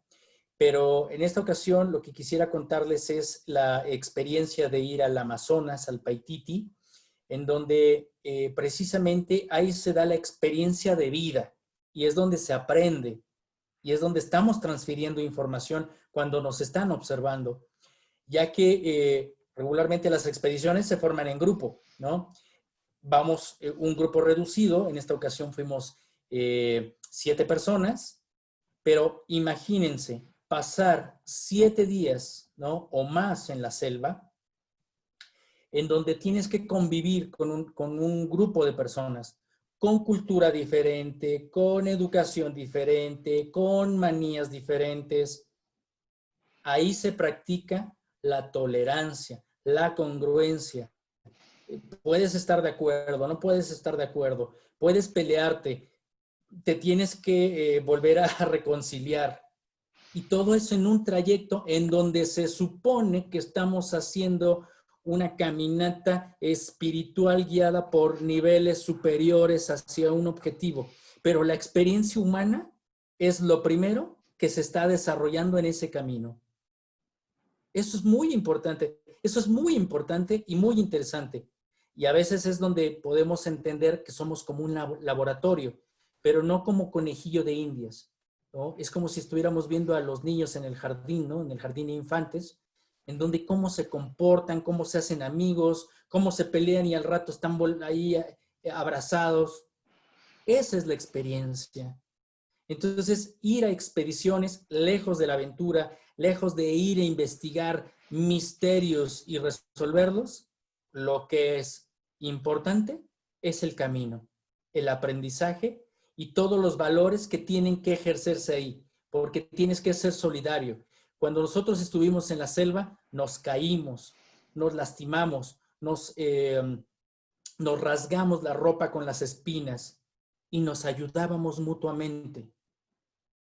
Pero en esta ocasión lo que quisiera contarles es la experiencia de ir al Amazonas, al Paititi, en donde precisamente ahí se da la experiencia de vida y es donde se aprende y es donde estamos transfiriendo información cuando nos están observando, ya que regularmente las expediciones se forman en grupo, ¿no? Vamos un grupo reducido, en esta ocasión fuimos 7 personas, pero imagínense pasar 7 días, ¿no? O más en la selva, en donde tienes que convivir con un grupo de personas con cultura diferente, con educación diferente, con manías diferentes. Ahí se practica la tolerancia, la congruencia. Puedes estar de acuerdo, no puedes estar de acuerdo, puedes pelearte, te tienes que volver a reconciliar. Y todo eso en un trayecto en donde se supone que estamos haciendo una caminata espiritual guiada por niveles superiores hacia un objetivo. Pero la experiencia humana es lo primero que se está desarrollando en ese camino. Eso es muy importante y muy interesante. Y a veces es donde podemos entender que somos como un laboratorio, pero no como conejillo de indias, ¿no? Es como si estuviéramos viendo a los niños en el jardín, ¿no? En el jardín de infantes, en donde cómo se comportan, cómo se hacen amigos, cómo se pelean y al rato están ahí abrazados. Esa es la experiencia. Entonces, ir a expediciones lejos de la aventura, lejos de ir a investigar misterios y resolverlos, lo que es importante es el camino, el aprendizaje y todos los valores que tienen que ejercerse ahí, porque tienes que ser solidario. Cuando nosotros estuvimos en la selva, nos caímos, nos lastimamos, nos rasgamos la ropa con las espinas y nos ayudábamos mutuamente.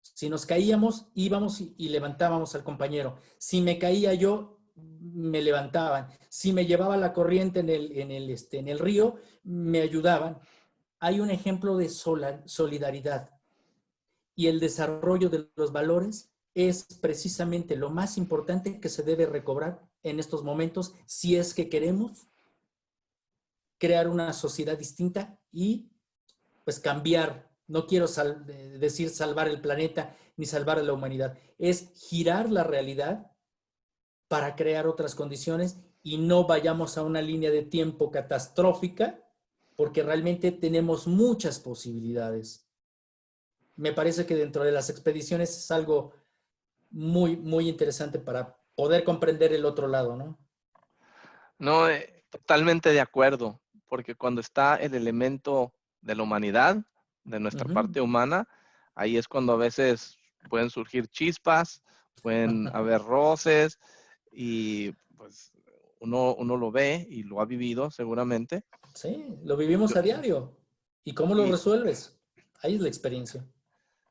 Si nos caíamos, íbamos y levantábamos al compañero. Si me caía yo, me levantaban. Si me llevaba la corriente en el río, me ayudaban. Hay un ejemplo de solidaridad y el desarrollo de los valores es precisamente lo más importante que se debe recobrar en estos momentos si es que queremos crear una sociedad distinta y pues cambiar. No quiero decir salvar el planeta ni salvar a la humanidad. Es girar la realidad para crear otras condiciones y no vayamos a una línea de tiempo catastrófica, porque realmente tenemos muchas posibilidades. Me parece que dentro de las expediciones es algo muy, muy interesante para poder comprender el otro lado, ¿no? No, totalmente de acuerdo, porque cuando está el elemento de la humanidad, de nuestra parte humana, ahí es cuando a veces pueden surgir chispas, pueden haber roces y pues uno lo ve y lo ha vivido seguramente. Sí, lo vivimos a diario. ¿Y cómo lo Y resuelves? Ahí es la experiencia.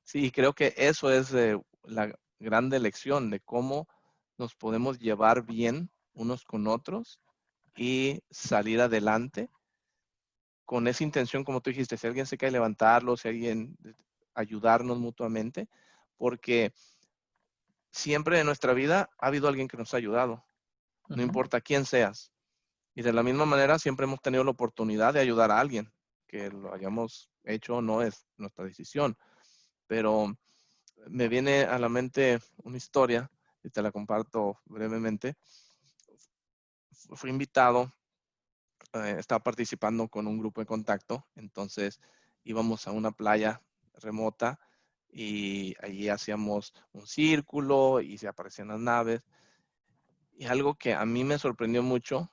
sí, creo que eso es la grande lección de cómo nos podemos llevar bien unos con otros y salir adelante con esa intención, como tú dijiste, si alguien se cae, levantarlo, si alguien ayudarnos mutuamente, porque siempre en nuestra vida ha habido alguien que nos ha ayudado, no importa quién seas. Y de la misma manera, siempre hemos tenido la oportunidad de ayudar a alguien, que lo hayamos hecho no es nuestra decisión. Pero me viene a la mente una historia y te la comparto brevemente. Fui invitado, estaba participando con un grupo de contacto, entonces íbamos a una playa remota y allí hacíamos un círculo y se aparecían las naves. Y algo que a mí me sorprendió mucho,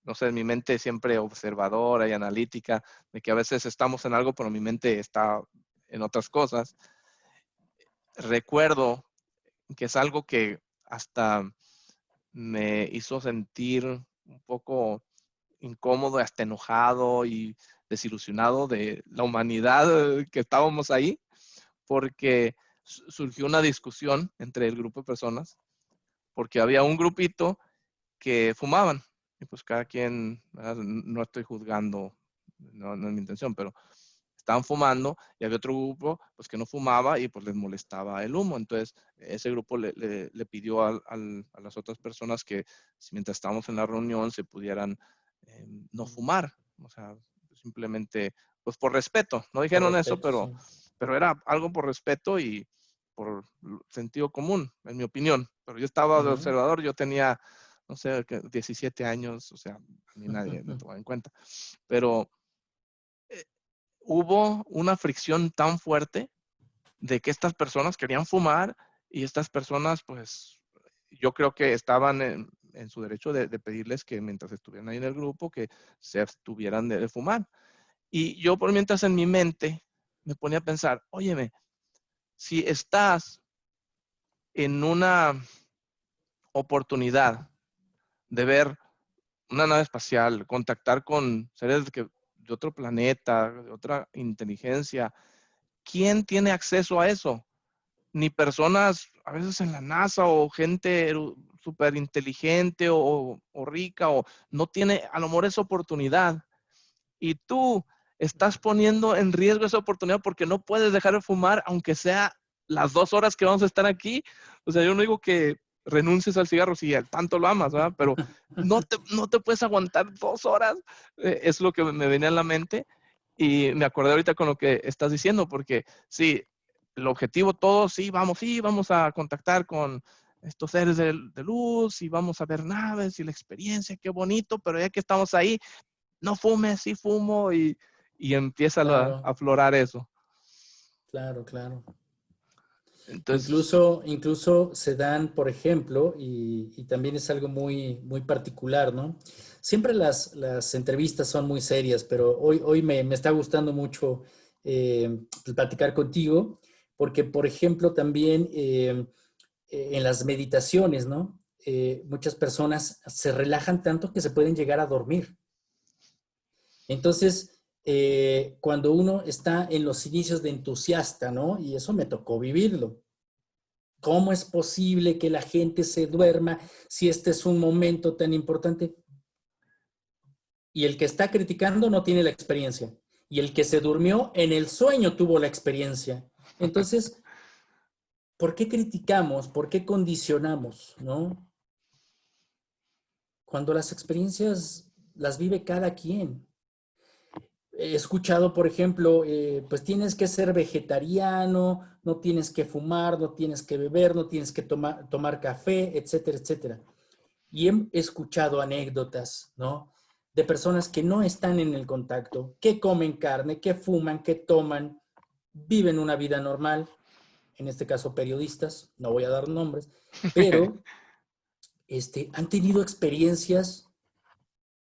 no sé, mi mente siempre observadora y analítica, de que a veces estamos en algo, pero mi mente está en otras cosas. Recuerdo que es algo que hasta me hizo sentir un poco incómodo, hasta enojado y desilusionado de la humanidad que estábamos ahí, porque surgió una discusión entre el grupo de personas, porque había un grupito que fumaban, y pues cada quien, ¿verdad? No estoy juzgando, no es mi intención, pero estaban fumando y había otro grupo pues que no fumaba y pues les molestaba el humo. Entonces ese grupo le pidió a las otras personas que mientras estábamos en la reunión se pudieran no fumar. O sea, simplemente pues por respeto. No Por dijeron eso, respeto, sí. pero era algo por respeto y por sentido común, en mi opinión. Pero yo estaba de observador, yo tenía, no sé, 17 años, o sea, a mí nadie me tomaba en cuenta. Pero hubo una fricción tan fuerte de que estas personas querían fumar y estas personas, pues, yo creo que estaban en su derecho de pedirles que mientras estuvieran ahí en el grupo, que se abstuvieran de fumar. Y yo por mientras en mi mente me ponía a pensar, óyeme, si estás en una oportunidad de ver una nave espacial, contactar con seres de otro planeta, de otra inteligencia, ¿quién tiene acceso a eso? Ni personas a veces en la NASA o gente súper inteligente o rica o no tiene a lo mejor esa oportunidad. Y tú estás poniendo en riesgo esa oportunidad porque no puedes dejar de fumar aunque sea las 2 horas que vamos a estar aquí. O sea, yo no digo que renuncies al cigarro si tanto lo amas, ¿verdad? Pero no te puedes aguantar 2 horas. Es lo que me venía a la mente. Y me acordé ahorita con lo que estás diciendo, porque sí, el objetivo todo, sí, vamos a contactar con estos seres de luz y vamos a ver naves y la experiencia, qué bonito, pero ya que estamos ahí, no fumes, sí fumo y empieza a Claro, aflorar eso. claro, claro. Entonces, Incluso se dan, por ejemplo, y también es algo muy, muy particular, ¿no? Siempre las entrevistas son muy serias, pero hoy me está gustando mucho platicar contigo, porque, por ejemplo, también en las meditaciones, ¿no? Muchas personas se relajan tanto que se pueden llegar a dormir. Entonces, cuando uno está en los inicios de entusiasta, ¿no? Y eso me tocó vivirlo. ¿Cómo es posible que la gente se duerma si este es un momento tan importante? Y el que está criticando no tiene la experiencia. Y el que se durmió en el sueño tuvo la experiencia. Entonces, ¿por qué criticamos? ¿Por qué condicionamos? ¿No? cuando las experiencias las vive cada quien. He escuchado, por ejemplo, pues tienes que ser vegetariano, no tienes que fumar, no tienes que beber, no tienes que tomar café, etcétera, etcétera. Y he escuchado anécdotas, ¿no? De personas que no están en el contacto, que comen carne, que fuman, que toman, viven una vida normal, en este caso periodistas, no voy a dar nombres, pero han tenido experiencias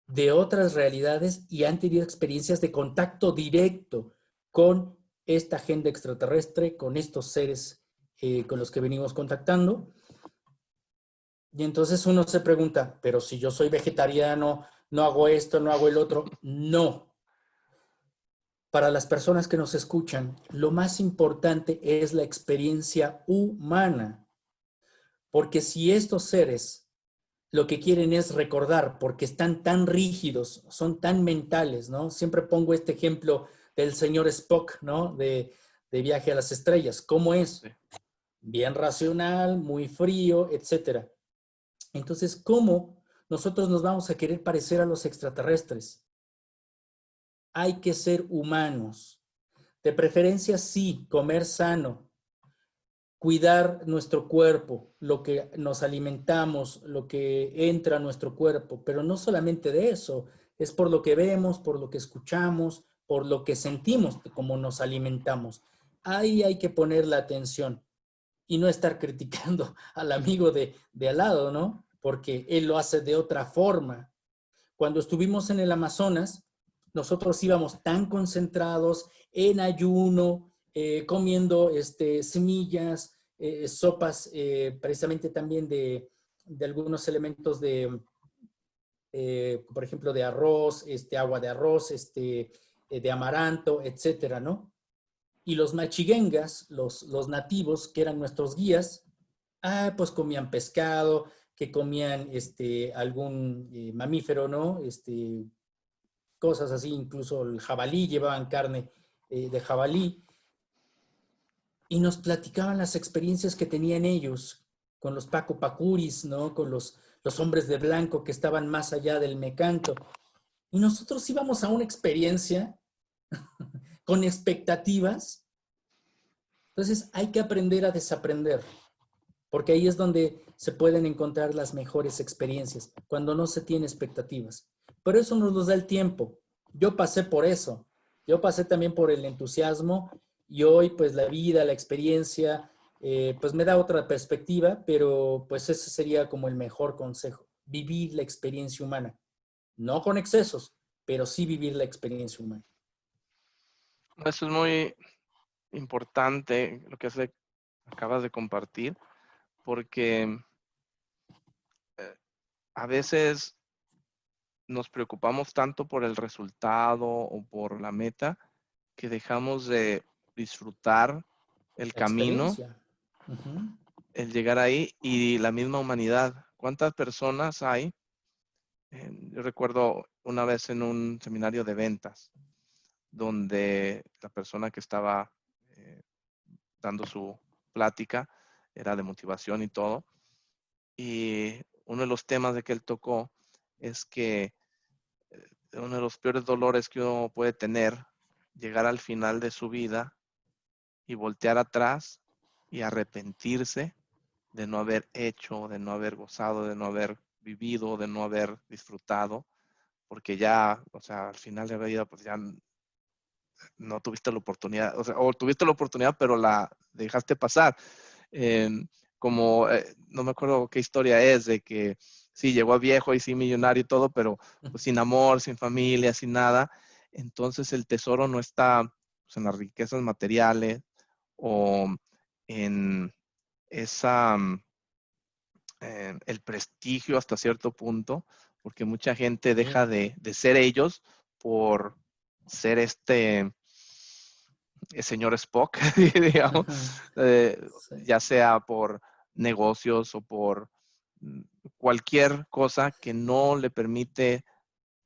de otras realidades y han tenido experiencias de contacto directo con esta agenda extraterrestre, con estos seres con los que venimos contactando. Y entonces uno se pregunta, pero si yo soy vegetariano, no hago esto, no hago el otro. No. Para las personas que nos escuchan, lo más importante es la experiencia humana. Porque si estos seres lo que quieren es recordar, porque están tan rígidos, son tan mentales, ¿no? Siempre pongo este ejemplo del señor Spock, ¿no? De Viaje a las Estrellas. ¿Cómo es? Sí. Bien racional, muy frío, etcétera. Entonces, ¿cómo nosotros nos vamos a querer parecer a los extraterrestres? Hay que ser humanos. De preferencia, sí, comer sano, cuidar nuestro cuerpo, lo que nos alimentamos, lo que entra a nuestro cuerpo, pero no solamente de eso, es por lo que vemos, por lo que escuchamos, por lo que sentimos, como nos alimentamos. Ahí hay que poner la atención y no estar criticando al amigo de al lado, ¿no? Porque él lo hace de otra forma. Cuando estuvimos en el Amazonas, nosotros íbamos tan concentrados en ayuno, comiendo semillas, sopas, precisamente también de algunos elementos por ejemplo, de arroz, agua de arroz, de amaranto, etcétera, ¿no? Y los machiguengas, los nativos, que eran nuestros guías, pues comían pescado, que comían algún mamífero, ¿no? Cosas así, incluso el jabalí, llevaban carne de jabalí, y nos platicaban las experiencias que tenían ellos con los Paco Pacuris, ¿no? Con los hombres de blanco que estaban más allá del mecanto. Y nosotros íbamos a una experiencia con expectativas. Entonces hay que aprender a desaprender, porque ahí es donde se pueden encontrar las mejores experiencias, cuando no se tiene expectativas. Pero eso nos da el tiempo. Yo pasé por eso. Yo pasé también por el entusiasmo y hoy pues la vida, la experiencia, pues me da otra perspectiva, pero pues ese sería como el mejor consejo. Vivir la experiencia humana. No con excesos, pero sí vivir la experiencia humana. Eso es muy importante lo que acabas de compartir, porque a veces nos preocupamos tanto por el resultado o por la meta que dejamos de disfrutar el La camino, experiencia. Uh-huh. el llegar ahí y la misma humanidad. ¿Cuántas personas hay? Yo recuerdo una vez en un seminario de ventas donde la persona que estaba eh, dando su plática era de motivación y todo. Y uno de los temas de que él tocó es que uno de los peores dolores que uno puede tener, llegar al final de su vida y voltear atrás y arrepentirse de no haber hecho, de no haber gozado, de no haber vivido, de no haber disfrutado, porque ya, o sea, al final de la vida, pues ya no tuviste la oportunidad, o sea, o tuviste la oportunidad, pero la dejaste pasar. Eh, no me acuerdo qué historia es, de que sí, llegó a viejo y sí, millonario y todo, pero pues, sin amor, sin familia, sin nada. Entonces el tesoro no está pues, en las riquezas materiales o en esa, el prestigio hasta cierto punto, porque mucha gente Sí. deja de ser ellos por ser el señor Spock, digamos, Sí. ya sea por negocios o por cualquier cosa que no le permite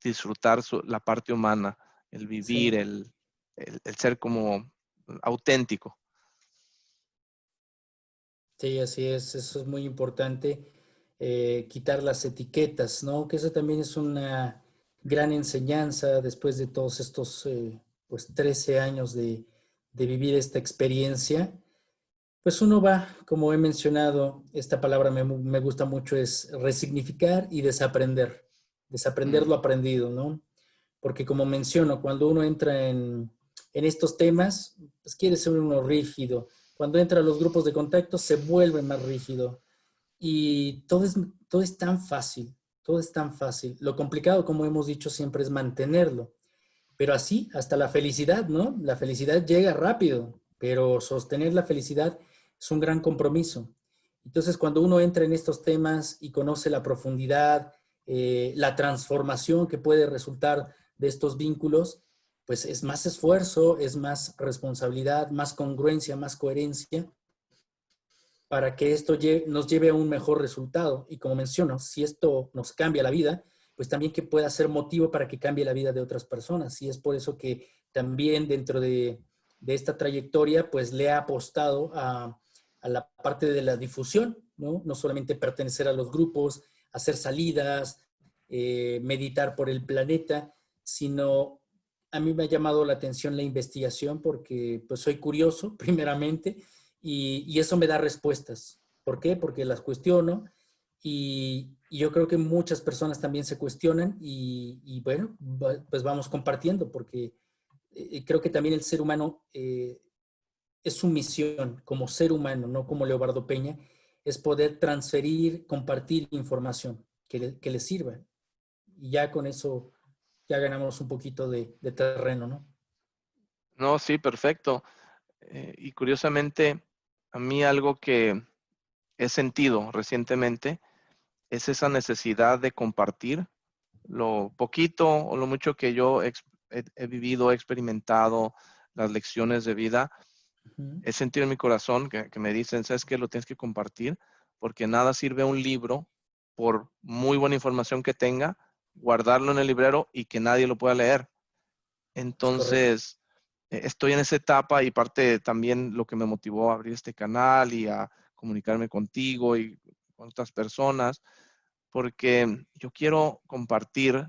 disfrutar la parte humana, el vivir, Sí. el ser como auténtico. Sí, así es, eso es muy importante. quitar las etiquetas, ¿no? Que eso también es una gran enseñanza después de todos estos, pues, 13 años de vivir esta experiencia. Pues uno va, como he mencionado, esta palabra me gusta mucho, es resignificar y desaprender. Desaprender lo Mm, aprendido, ¿no? Porque como menciono, cuando uno entra en estos temas, pues quiere ser uno rígido. Cuando entra a los grupos de contacto, se vuelve más rígido. Y todo es tan fácil, todo es tan fácil. Lo complicado, como hemos dicho siempre, es mantenerlo. Pero así, hasta la felicidad, ¿no? La felicidad llega rápido, pero sostener la felicidad es un gran compromiso. Entonces, cuando uno entra en estos temas y conoce la profundidad, la transformación que puede resultar de estos vínculos, pues es más esfuerzo, es más responsabilidad, más congruencia, más coherencia para que esto nos lleve a un mejor resultado. Y como menciono, si esto nos cambia la vida, pues también que pueda ser motivo para que cambie la vida de otras personas. Y es por eso que también dentro de esta trayectoria, pues le ha apostado a la parte de la difusión, ¿no? No solamente pertenecer a los grupos, hacer salidas, meditar por el planeta, sino a mí me ha llamado la atención la investigación porque pues soy curioso, primeramente, y eso me da respuestas. ¿Por qué? Porque las cuestiono y yo creo que muchas personas también se cuestionan y bueno, pues vamos compartiendo porque creo que también el ser humano es su misión como ser humano, no como Leobardo Peña, es poder transferir, compartir información que le sirva. Y ya con eso ya ganamos un poquito de terreno, ¿no? no, sí, perfecto. Y curiosamente, a mí algo que he sentido recientemente es esa necesidad de compartir lo poquito o lo mucho que yo he vivido, he experimentado, las lecciones de vida. Ujú. He sentido en mi corazón que me dicen, ¿sabes qué? Lo tienes que compartir porque nada sirve un libro por muy buena información que tenga, guardarlo en el librero y que nadie lo pueda leer. Es correcto. Entonces, estoy en esa etapa y parte también lo que me motivó a abrir este canal y a comunicarme contigo y con otras personas, porque yo quiero compartir.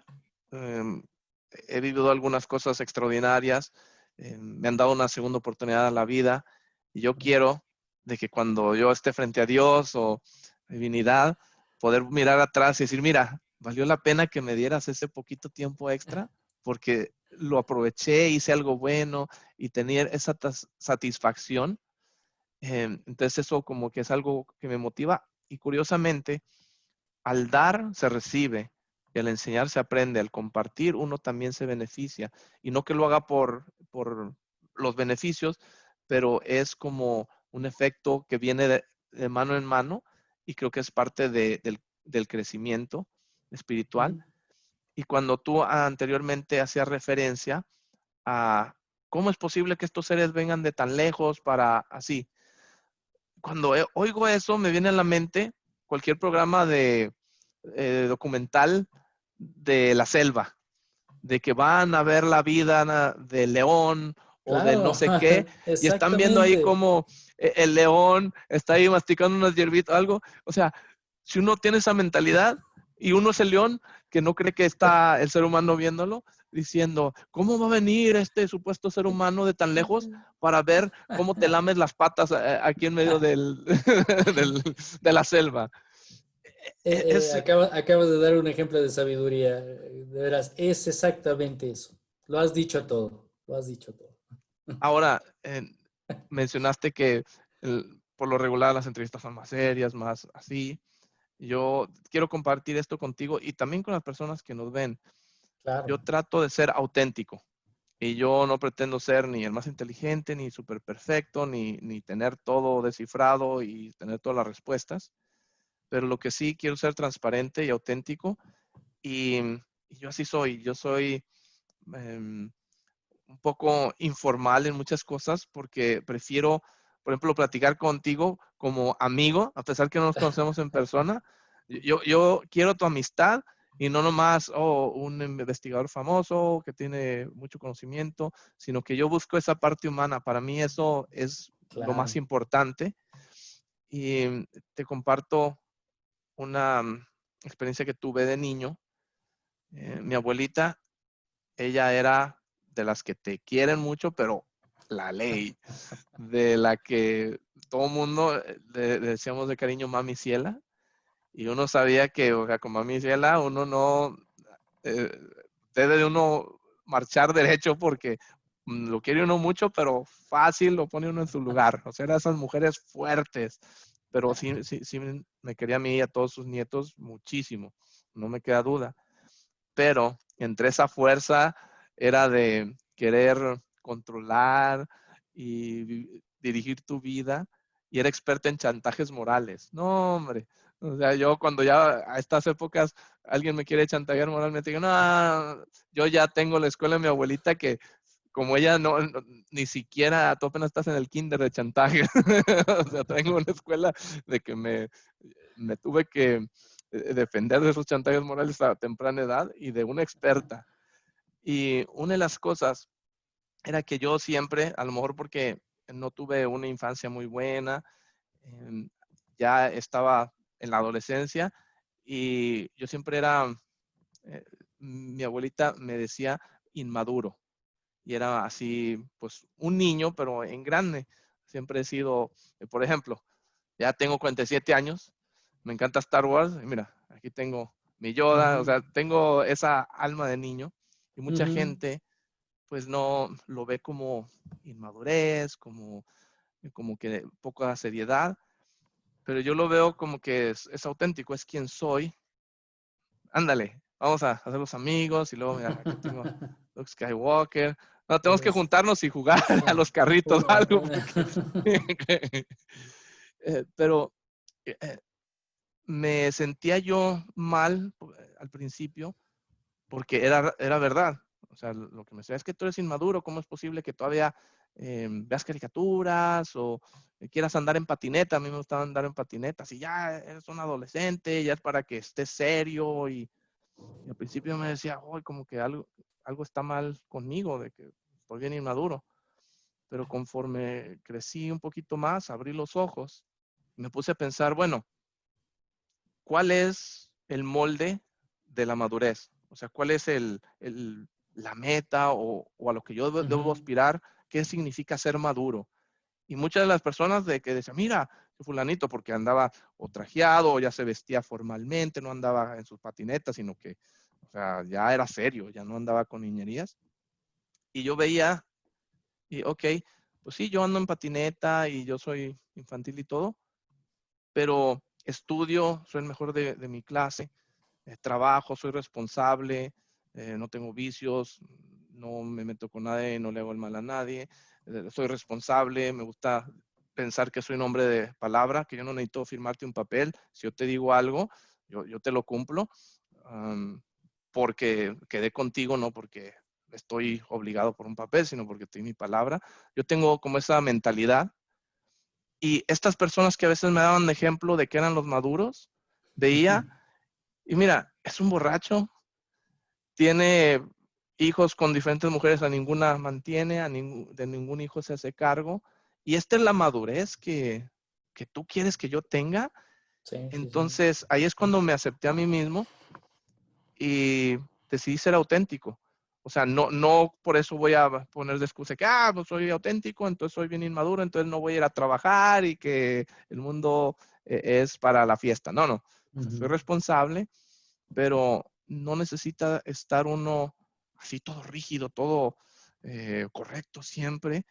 em, He vivido algunas cosas extraordinarias, me han dado una segunda oportunidad a la vida y yo quiero de que cuando yo esté frente a Dios o divinidad, poder mirar atrás y decir, mira, valió la pena que me dieras ese poquito tiempo extra porque lo aproveché, hice algo bueno y tener esa satisfacción. Entonces eso como que es algo que me motiva y curiosamente, al dar se recibe, y al enseñar se aprende, al compartir uno también se beneficia. Y no que lo haga por los beneficios, pero es como un efecto que viene de mano en mano y creo que es parte del crecimiento espiritual. Ujú. Y cuando tú anteriormente hacías referencia a cómo es posible que estos seres vengan de tan lejos para así. Cuando oigo eso, me viene a la mente cualquier programa de documental de la selva, de que van a ver la vida del león o del no Claro, sé qué, y están viendo ahí exactamente. como el león está ahí masticando unas hierbitas, algo. O sea, si uno tiene esa mentalidad y uno es el león que no cree que está el ser humano viéndolo, diciendo, ¿cómo va a venir este supuesto ser humano de tan lejos para ver cómo te lames las patas aquí en medio del, de la selva? Es, Acabas de dar un ejemplo de sabiduría. De veras, es exactamente eso. Lo has dicho todo. Lo has dicho todo. ahora, mencionaste que por lo regular las entrevistas son más serias, más así. Yo quiero compartir esto contigo y también con las personas que nos ven. Yo Claro. trato de ser auténtico y yo no pretendo ser ni el más inteligente, ni súper perfecto, ni tener todo descifrado y tener todas las respuestas, pero lo que sí quiero ser transparente y auténtico y, y yo así soy. Yo soy um, un poco informal en muchas cosas porque prefiero, por ejemplo, platicar contigo como amigo, a pesar que no nos conocemos en persona. Yo quiero tu amistad y no nomás un investigador famoso que tiene mucho conocimiento, sino que yo busco esa parte humana. Para mí eso es lo más Claro. importante y te comparto. una experiencia que tuve de niño. Mi abuelita, ella era de las que te quieren mucho, pero la ley, de la que todo mundo le decíamos de cariño Mami Ciela, y uno sabía que, o sea, con Mami Ciela uno no debe uno marchar derecho porque lo quiere uno mucho, pero fácil lo pone uno en su lugar. O sea, eran esas mujeres fuertes, pero sí me quería a mí y a todos sus nietos muchísimo, no me queda duda. Pero entre esa fuerza era de querer controlar y dirigir tu vida, y era experta en chantajes morales. No, hombre. O sea, yo cuando ya a estas épocas alguien me quiere chantajear moralmente, digo, no, yo ya tengo la escuela de mi abuelita que como ella ni siquiera, tú apenas estás en el kinder de chantaje. O sea, tengo una escuela de que me tuve que defender de esos chantajes morales a temprana edad y de una experta. Y una de las cosas era que yo siempre, a lo mejor porque no tuve una infancia muy buena, eh, ya estaba en la adolescencia y yo siempre era, eh, mi abuelita me decía inmaduro y era así, pues un niño, pero en grande. Siempre he sido, por ejemplo, ya tengo 47 años, me encanta Star Wars, y mira, aquí tengo mi Yoda, o sea, tengo esa alma de niño y mucha gente pues no lo ve como inmadurez, como que poca seriedad, pero yo lo veo como que es auténtico, es quien soy. Ándale, vamos a hacer los amigos y luego, mira, aquí tengo Luke Skywalker. No, tenemos que Es- juntarnos y jugar sí, a los carritos o jugar. algo, porque, pero me sentía yo mal al principio porque era verdad. O sea, lo que me decía es que tú eres inmaduro, ¿cómo es posible que todavía veas caricaturas o quieras andar en patineta? A mí me gustaba andar en patineta. Si ya eres un adolescente, ya es para que estés serio. Y al principio me decía, oh, como que algo está mal conmigo, de que estoy bien inmaduro. Pero conforme crecí un poquito más, abrí los ojos, me puse a pensar, bueno, ¿cuál es el molde de la madurez? O sea, ¿cuál es la meta o a lo que yo debo aspirar? ¿Qué significa ser maduro? Y muchas de las personas de que decían, mira, fulanito, porque andaba o trajeado o ya se vestía formalmente, no andaba en sus patinetas, sino que, o sea, ya era serio, ya no andaba con niñerías. Y yo veía, y ok, pues sí, yo ando en patineta y yo soy infantil y todo, pero estudio, soy el mejor de mi clase, trabajo, soy responsable, no tengo vicios, no me meto con nadie, no le hago el mal a nadie, soy responsable, me gusta pensar que soy un hombre de palabra, que yo no necesito firmarte un papel, si yo te digo algo, yo te lo cumplo, porque quedé contigo, no porque estoy obligado por un papel, sino porque te di mi palabra. Yo tengo como esa mentalidad y estas personas que a veces me daban de ejemplo de que eran los maduros, veía y mira, es un borracho, tiene hijos con diferentes mujeres, a ninguna mantiene, de ningún hijo se hace cargo. Y esta es la madurez que tú quieres que yo tenga. Sí, sí, sí. Entonces, ahí es cuando me acepté a mí mismo y decidí ser auténtico. O sea, no por eso voy a poner de excusa que, pues soy auténtico, entonces soy bien inmaduro, entonces no voy a ir a trabajar y que el mundo es para la fiesta. No, no. O sea, soy responsable, pero no necesita estar uno así todo rígido, todo correcto siempre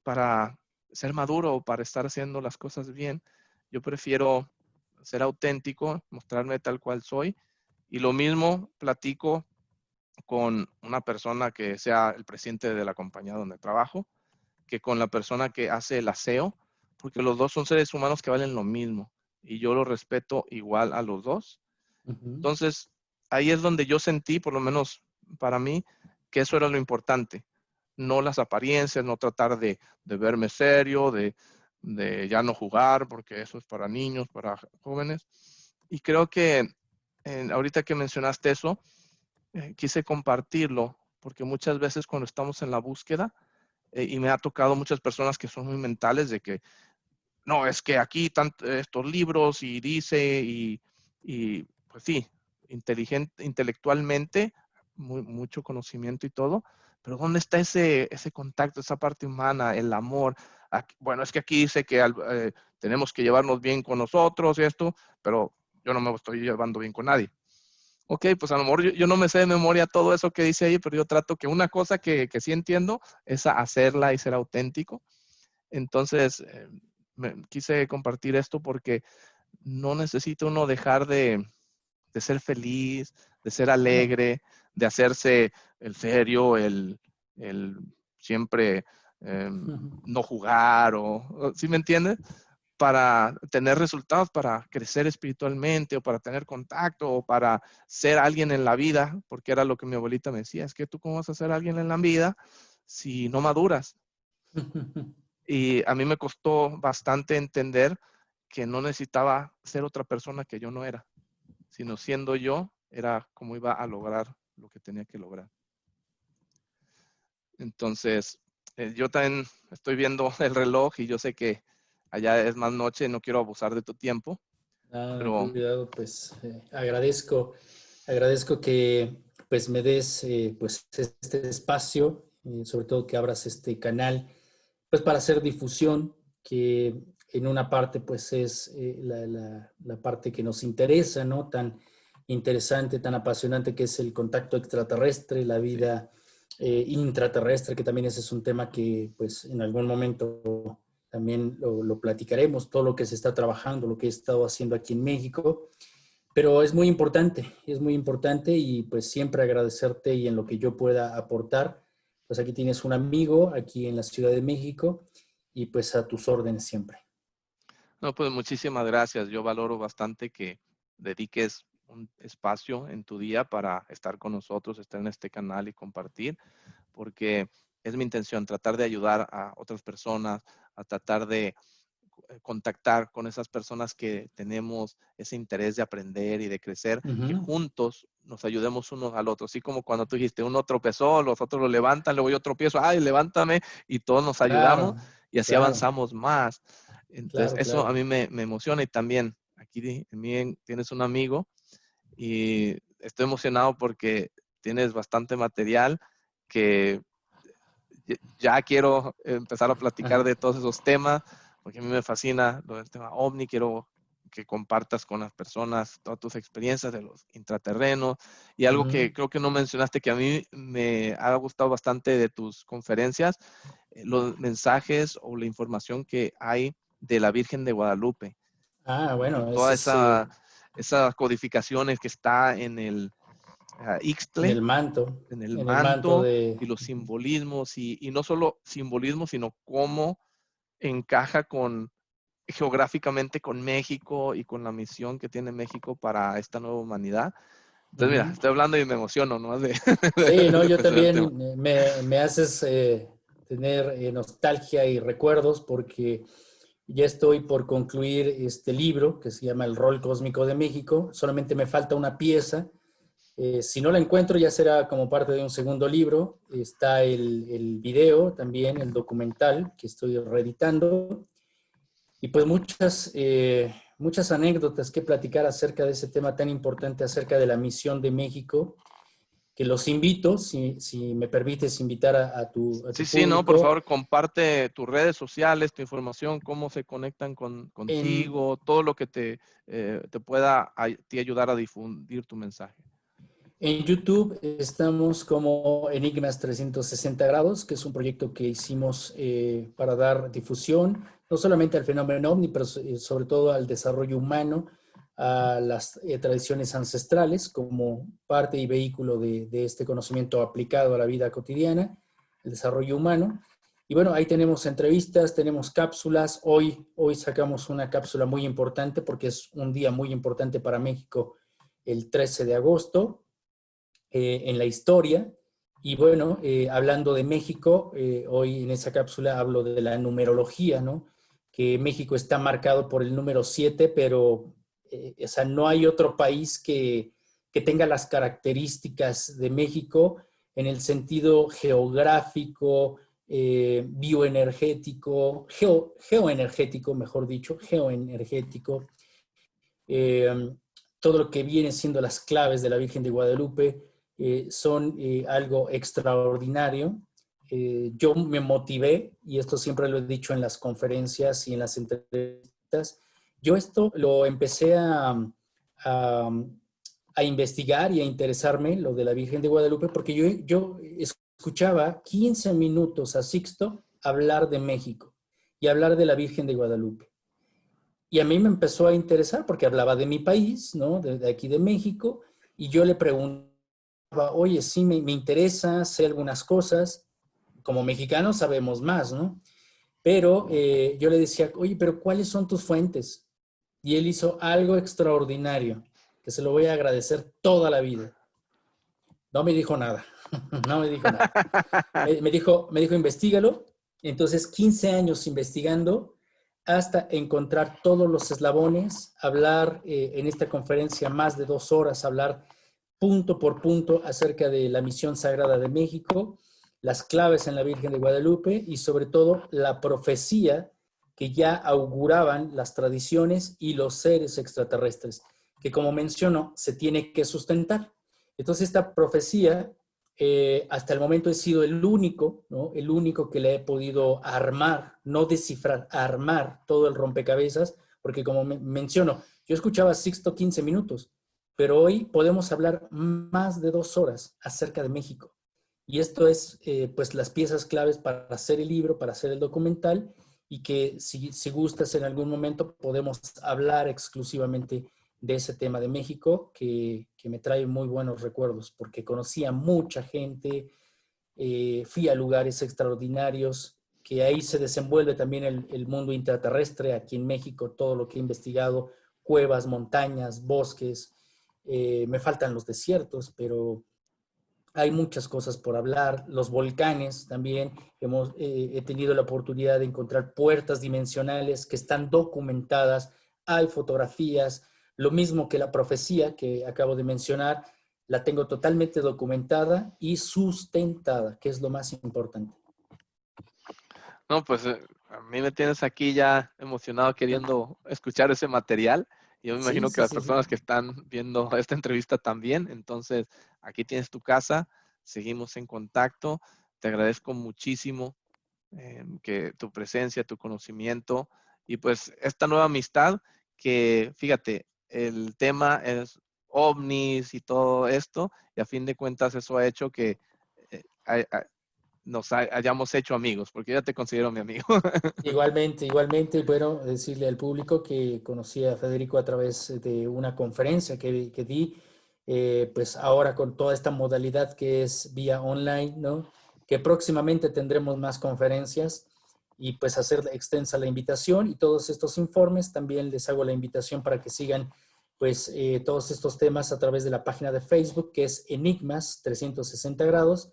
para ser maduro o para estar haciendo las cosas bien. Yo prefiero ser auténtico, mostrarme tal cual soy. Y lo mismo platico con una persona que sea el presidente de la compañía donde trabajo, que con la persona que hace el aseo, porque los dos son seres humanos que valen lo mismo y yo los respeto igual a los dos. Entonces, ahí es donde yo sentí, por lo menos para mí, que eso era lo importante. No las apariencias, no tratar de verme serio, de ya no jugar, porque eso es para niños, para jóvenes. Y creo que ahorita que mencionaste eso, quise compartirlo, porque muchas veces cuando estamos en la búsqueda, y me ha tocado muchas personas que son muy mentales de que, no, es que aquí están estos libros y dice, y pues sí, intelectualmente, mucho conocimiento y todo, pero ¿dónde está ese contacto, esa parte humana, el amor? Bueno, es que aquí dice que tenemos que llevarnos bien con nosotros y esto, pero yo no me estoy llevando bien con nadie. Ok, pues a lo mejor yo no me sé de memoria todo eso que dice ahí, pero yo trato que una cosa que sí entiendo es hacerla y ser auténtico. Entonces, quise compartir esto porque no necesita uno dejar de ser feliz, de ser Claro. alegre, de hacerse el serio, el siempre no jugar, ¿sí me entiendes? Para tener resultados, para crecer espiritualmente o para tener contacto o para ser alguien en la vida, porque era lo que mi abuelita me decía, es que tú cómo vas a ser alguien en la vida si no maduras. Y a mí me costó bastante entender que no necesitaba ser otra persona que yo no era, sino siendo yo, era como iba a lograr lo que tenía que lograr. Entonces, yo también estoy viendo el reloj y yo sé que allá es más noche, no quiero abusar de tu tiempo, Ah, pero cuidado, pues agradezco que pues me des pues este espacio, sobre todo que abras este canal, pues para hacer difusión, que en una parte pues es la parte que nos interesa, ¿no? Tan interesante, tan apasionante que es el contacto extraterrestre, la sí. vida intraterrestre, que también ese es un tema que pues en algún momento también lo platicaremos, todo lo que se está trabajando, lo que he estado haciendo aquí en México, pero es muy importante y pues siempre agradecerte y en lo que yo pueda aportar, pues aquí tienes un amigo aquí en la Ciudad de México y pues a tus órdenes siempre. No, pues muchísimas gracias. Yo valoro bastante que dediques un espacio en tu día para estar con nosotros, estar en este canal y compartir, porque es mi intención tratar de ayudar a otras personas, a tratar de contactar con esas personas que tenemos ese interés de aprender y de crecer, Uh que -huh. juntos nos ayudemos unos al otro. Así como cuando tú dijiste, uno tropezó, los otros lo levantan, luego yo tropiezo, ay, levántame, y todos nos ayudamos Claro, y así claro, avanzamos más. Entonces, claro, eso a claro. mí me emociona y también aquí también tienes un amigo y estoy emocionado porque tienes bastante material que ya quiero empezar a platicar Ajá. de todos esos temas, porque a mí me fascina lo del tema OVNI, quiero que compartas con las personas todas tus experiencias de los intraterrenos y Uh algo -huh. que creo que no mencionaste que a mí me ha gustado bastante de tus conferencias, los mensajes o la información que hay de la Virgen de Guadalupe Ah, y bueno, ese toda es esas codificaciones que está en el en Ixtle, el manto, en el en el manto manto de... y los simbolismos y no solo simbolismo, sino cómo encaja geográficamente con México y con la misión que tiene México para esta nueva humanidad. Uh Entonces, mira, -huh. estoy hablando y me emociono, ¿no? Sí, no, De yo mencionar el tema. también me haces tener nostalgia y recuerdos porque ya estoy por concluir este libro que se llama El Rol Cósmico de México. Solamente me falta una pieza. Si no la encuentro, ya será como parte de un segundo libro. Está el video también, el documental que estoy reeditando. Y pues muchas anécdotas que platicar acerca de ese tema tan importante, acerca de la misión de México, que los invito, si me permites invitar a Sí, tu sí, no, por público. favor, comparte tus redes sociales, tu información, cómo se conectan En, contigo, todo lo que te pueda te ayudar a difundir tu mensaje. En YouTube estamos como Enigmas 360 grados, que es un proyecto que hicimos para dar difusión, no solamente al fenómeno ovni, pero sobre todo al desarrollo humano, a las tradiciones ancestrales como parte y vehículo de este conocimiento aplicado a la vida cotidiana, el desarrollo humano. Y bueno, ahí tenemos entrevistas, tenemos cápsulas. Hoy sacamos una cápsula muy importante porque es un día muy importante para México, el 13 de agosto en la historia. Y bueno, hablando de México, hoy en esa cápsula hablo de la numerología, ¿no? Que México está marcado por el número 7, pero o sea, no hay otro país que tenga las características de México en el sentido geográfico, bioenergético, geoenergético, mejor dicho, geoenergético, eh, todo lo que viene siendo las claves de la Virgen de Guadalupe son algo extraordinario. Yo me motivé, y esto siempre lo he dicho en las conferencias y en las entrevistas, yo esto lo empecé a, a investigar y a interesarme, lo de la Virgen de Guadalupe, porque yo escuchaba 15 minutos a Sixto hablar de México y hablar de la Virgen de Guadalupe. Y a mí me empezó a interesar porque hablaba de mi país, ¿no? De aquí de México, y yo le preguntaba, oye, sí, me interesa, sé algunas cosas, como mexicanos sabemos más, ¿no? Pero yo le decía, oye, pero ¿cuáles son tus fuentes? Y él hizo algo extraordinario, que se lo voy a agradecer toda la vida. No me dijo nada, no me dijo nada. Me dijo, investígalo. Entonces, 15 años investigando hasta encontrar todos los eslabones, hablar en esta conferencia más de 2 horas, hablar punto por punto acerca de la misión sagrada de México, las claves en la Virgen de Guadalupe y sobre todo la profecía que ya auguraban las tradiciones y los seres extraterrestres, que como menciono, se tiene que sustentar. Entonces esta profecía, hasta el momento he sido el único, ¿no? El único que le he podido armar, no descifrar, armar todo el rompecabezas, porque como menciono, yo escuchaba Sixto 15 minutos, pero hoy podemos hablar más de 2 horas acerca de México. Y esto es, pues, las piezas claves para hacer el libro, para hacer el documental, y que si gustas en algún momento podemos hablar exclusivamente de ese tema de México, que me trae muy buenos recuerdos, porque conocí a mucha gente, fui a lugares extraordinarios, que ahí se desenvuelve también el mundo intraterrestre, aquí en México, todo lo que he investigado, cuevas, montañas, bosques, me faltan los desiertos, pero hay muchas cosas por hablar, los volcanes también, he tenido la oportunidad de encontrar puertas dimensionales que están documentadas, hay fotografías, lo mismo que la profecía que acabo de mencionar, la tengo totalmente documentada y sustentada, que es lo más importante. No, pues a mí me tienes aquí ya emocionado queriendo escuchar ese material. Yo me Sí, imagino que sí, las sí, sí. personas que están viendo esta entrevista también. Entonces, aquí tienes tu casa, seguimos en contacto. Te agradezco muchísimo que tu presencia, tu conocimiento y pues esta nueva amistad que, fíjate, el tema es ovnis y todo esto y a fin de cuentas eso ha hecho que nos hayamos hecho amigos, porque ya te considero mi amigo. Igualmente, igualmente, bueno, decirle al público que conocí a Federico a través de una conferencia que di, pues ahora con toda esta modalidad que es vía online, ¿no? Que próximamente tendremos más conferencias y pues hacer extensa la invitación y todos estos informes, también les hago la invitación para que sigan pues todos estos temas a través de la página de Facebook que es Enigmas 360 grados.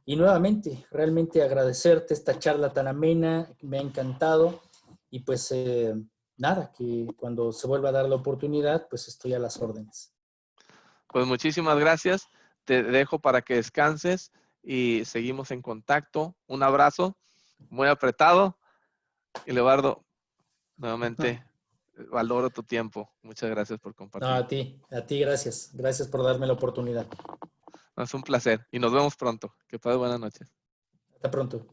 Y nuevamente, realmente agradecerte esta charla tan amena, me ha encantado y pues nada, que cuando se vuelva a dar la oportunidad, pues estoy a las órdenes. Pues muchísimas gracias. Te dejo para que descanses y seguimos en contacto. Un abrazo muy apretado. Y Leobardo, nuevamente valoro tu tiempo. Muchas gracias por No, compartir. a ti, gracias. Gracias por darme la oportunidad. Es un placer y nos vemos pronto. Que pases buenas noches. Hasta pronto.